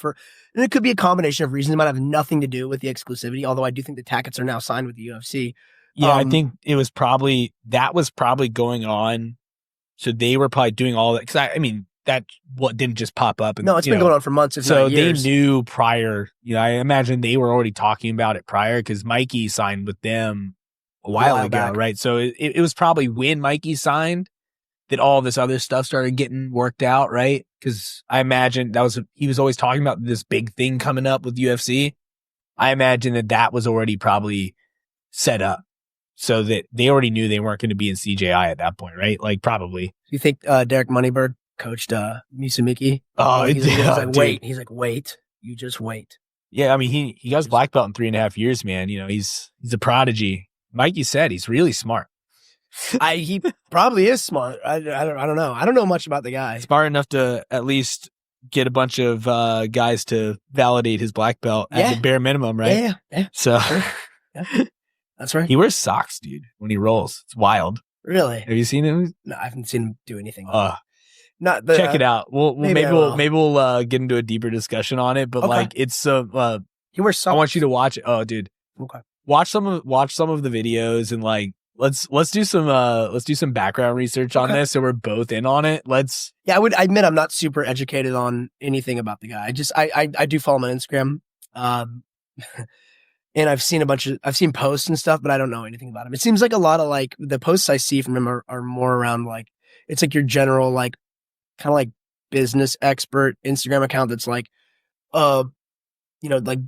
and it could be a combination of reasons. It might have nothing to do with the exclusivity. Although I do think the Tackett's are now signed with the UFC. Yeah. I think that was probably going on. So they were probably doing all that. Cause that didn't just pop up. And, no, it's been going on for months. If not years. They knew prior, I imagine they were already talking about it prior because Mikey signed with them a while ago. Back. Right. So it was probably when Mikey signed that all this other stuff started getting worked out, right? Because I imagine he was always talking about this big thing coming up with UFC. I imagine that was already probably set up so that they already knew they weren't going to be in CJI at that point, right? Like probably. You think Derek Moneybird coached Misumiki? Oh, he's like, dude. wait. He's like, wait. You just wait. Yeah, I mean, he got his black belt in 3.5 years, man. You know, he's a prodigy. Mikey said he's really smart. He probably is smart. I don't know. I don't know much about the guy. Smart enough to at least get a bunch of guys to validate his black belt at the bare minimum, right? Yeah. So sure. Yeah. That's right. He wears socks, dude, when he rolls. It's wild. Really? Have you seen him? No, I haven't seen him do anything. Not the, check it out. Maybe we'll get into a deeper discussion on it. But like, it's he wears socks. I want you to watch it. Oh, dude. Okay. Watch some of the videos and like let's do some background research on this so we're both in on it. I would admit I'm not super educated on anything about the guy. I do follow him on Instagram. And I've seen posts and stuff, but I don't know anything about him. It seems like a lot of like the posts I see from him are more around like, it's like your general, like kind of like business expert Instagram account. That's like, like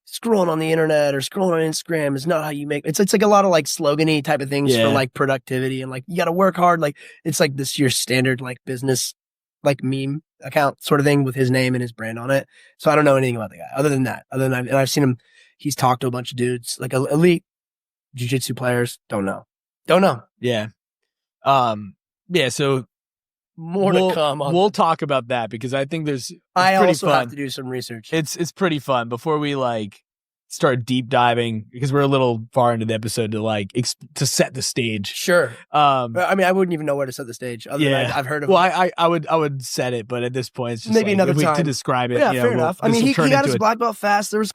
scrolling on the internet or scrolling on Instagram is not how you make it's like a lot of like slogan-y type of things for like productivity and like you got to work hard. Like it's like this your standard like business like meme account sort of thing with his name and his brand on it. So I don't know anything about the guy other than I've seen him. He's talked to a bunch of dudes like elite jiu-jitsu players. Don't know. Yeah. So more to come on. We'll talk about that because I think I also have to do some research. It's pretty fun before we like start deep diving because we're a little far into the episode to like to set the stage. Sure. I mean, I wouldn't even know where to set the stage. Other than I've heard of. Well, I would set it, but at this point, it's just maybe another time to describe it. Yeah, fair enough. I mean, he got his black belt fast. There was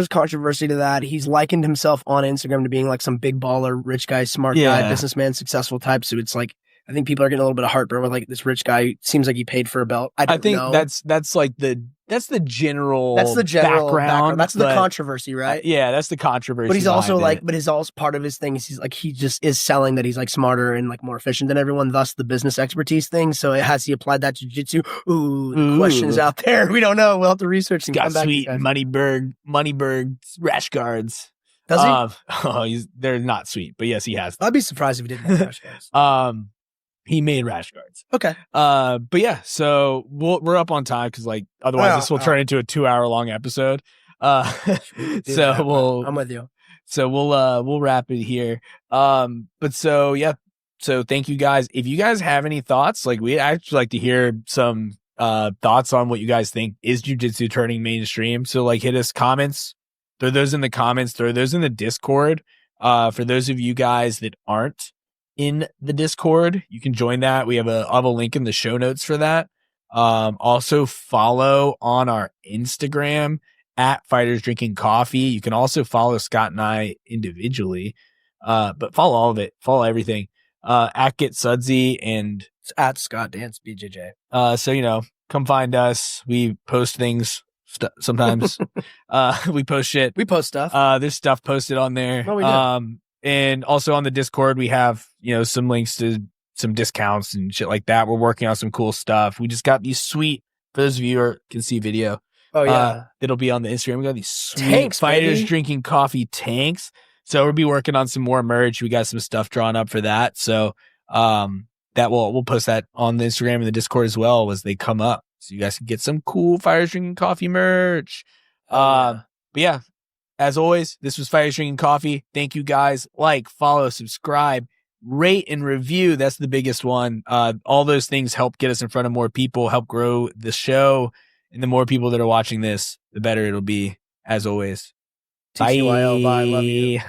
controversy to that. He's likened himself on Instagram to being like some big baller, rich guy, smart guy, businessman, successful type. So it's like I think people are getting a little bit of heartburn with like this rich guy. Seems like he paid for a belt. I think know. that's like that's the general background. That's the controversy, right? Yeah, that's the controversy. But he's also but his also part of his thing is he just is selling that he's like smarter and like more efficient than everyone, thus the business expertise thing. So has he applied that to jiu-jitsu? Ooh, questions out there. We don't know. We'll have to research and come back. Sweet Moneyberg rash guards. Does he? They're not sweet, but yes, he has. I'd be surprised if he didn't have rash guards. He made rash guards. Okay. But yeah, so we're up on time because like otherwise this will turn into a 2-hour long episode. I'm with you. So we'll wrap it here. But so yeah, so thank you guys. If you guys have any thoughts, like we'd actually like to hear some thoughts on what you guys think is jiu-jitsu turning mainstream. So like hit us comments, throw those in the comments, throw those in the Discord. For those of you guys that aren't in the Discord, you can join that. We have I'll have a link in the show notes for that. Also follow on our Instagram at Fighters Drinking Coffee. You can also follow Scott and I individually, but follow all of it. Follow everything. At Get Sudsy and it's at Scott Dance BJJ. So come find us. We post things sometimes. We post shit. We post stuff. There's stuff posted on there. Oh, we do. And also on the Discord, we have, some links to some discounts and shit like that. We're working on some cool stuff. We just got these sweet, for those of you who can see video. Oh, yeah. It'll be on the Instagram. We got these sweet tanks, Fighters baby. Drinking Coffee tanks. So we'll be working on some more merch. We got some stuff drawn up for that. So, that we'll post that on the Instagram and the Discord as well as they come up. So you guys can get some cool Fighters Drinking Coffee merch. But yeah. As always, this was Fighters Drinking Coffee. Thank you guys. Like, follow, subscribe, rate, and review. That's the biggest one. All those things help get us in front of more people, help grow the show. And the more people that are watching this, the better it'll be. As always. TCYL, bye. Love you.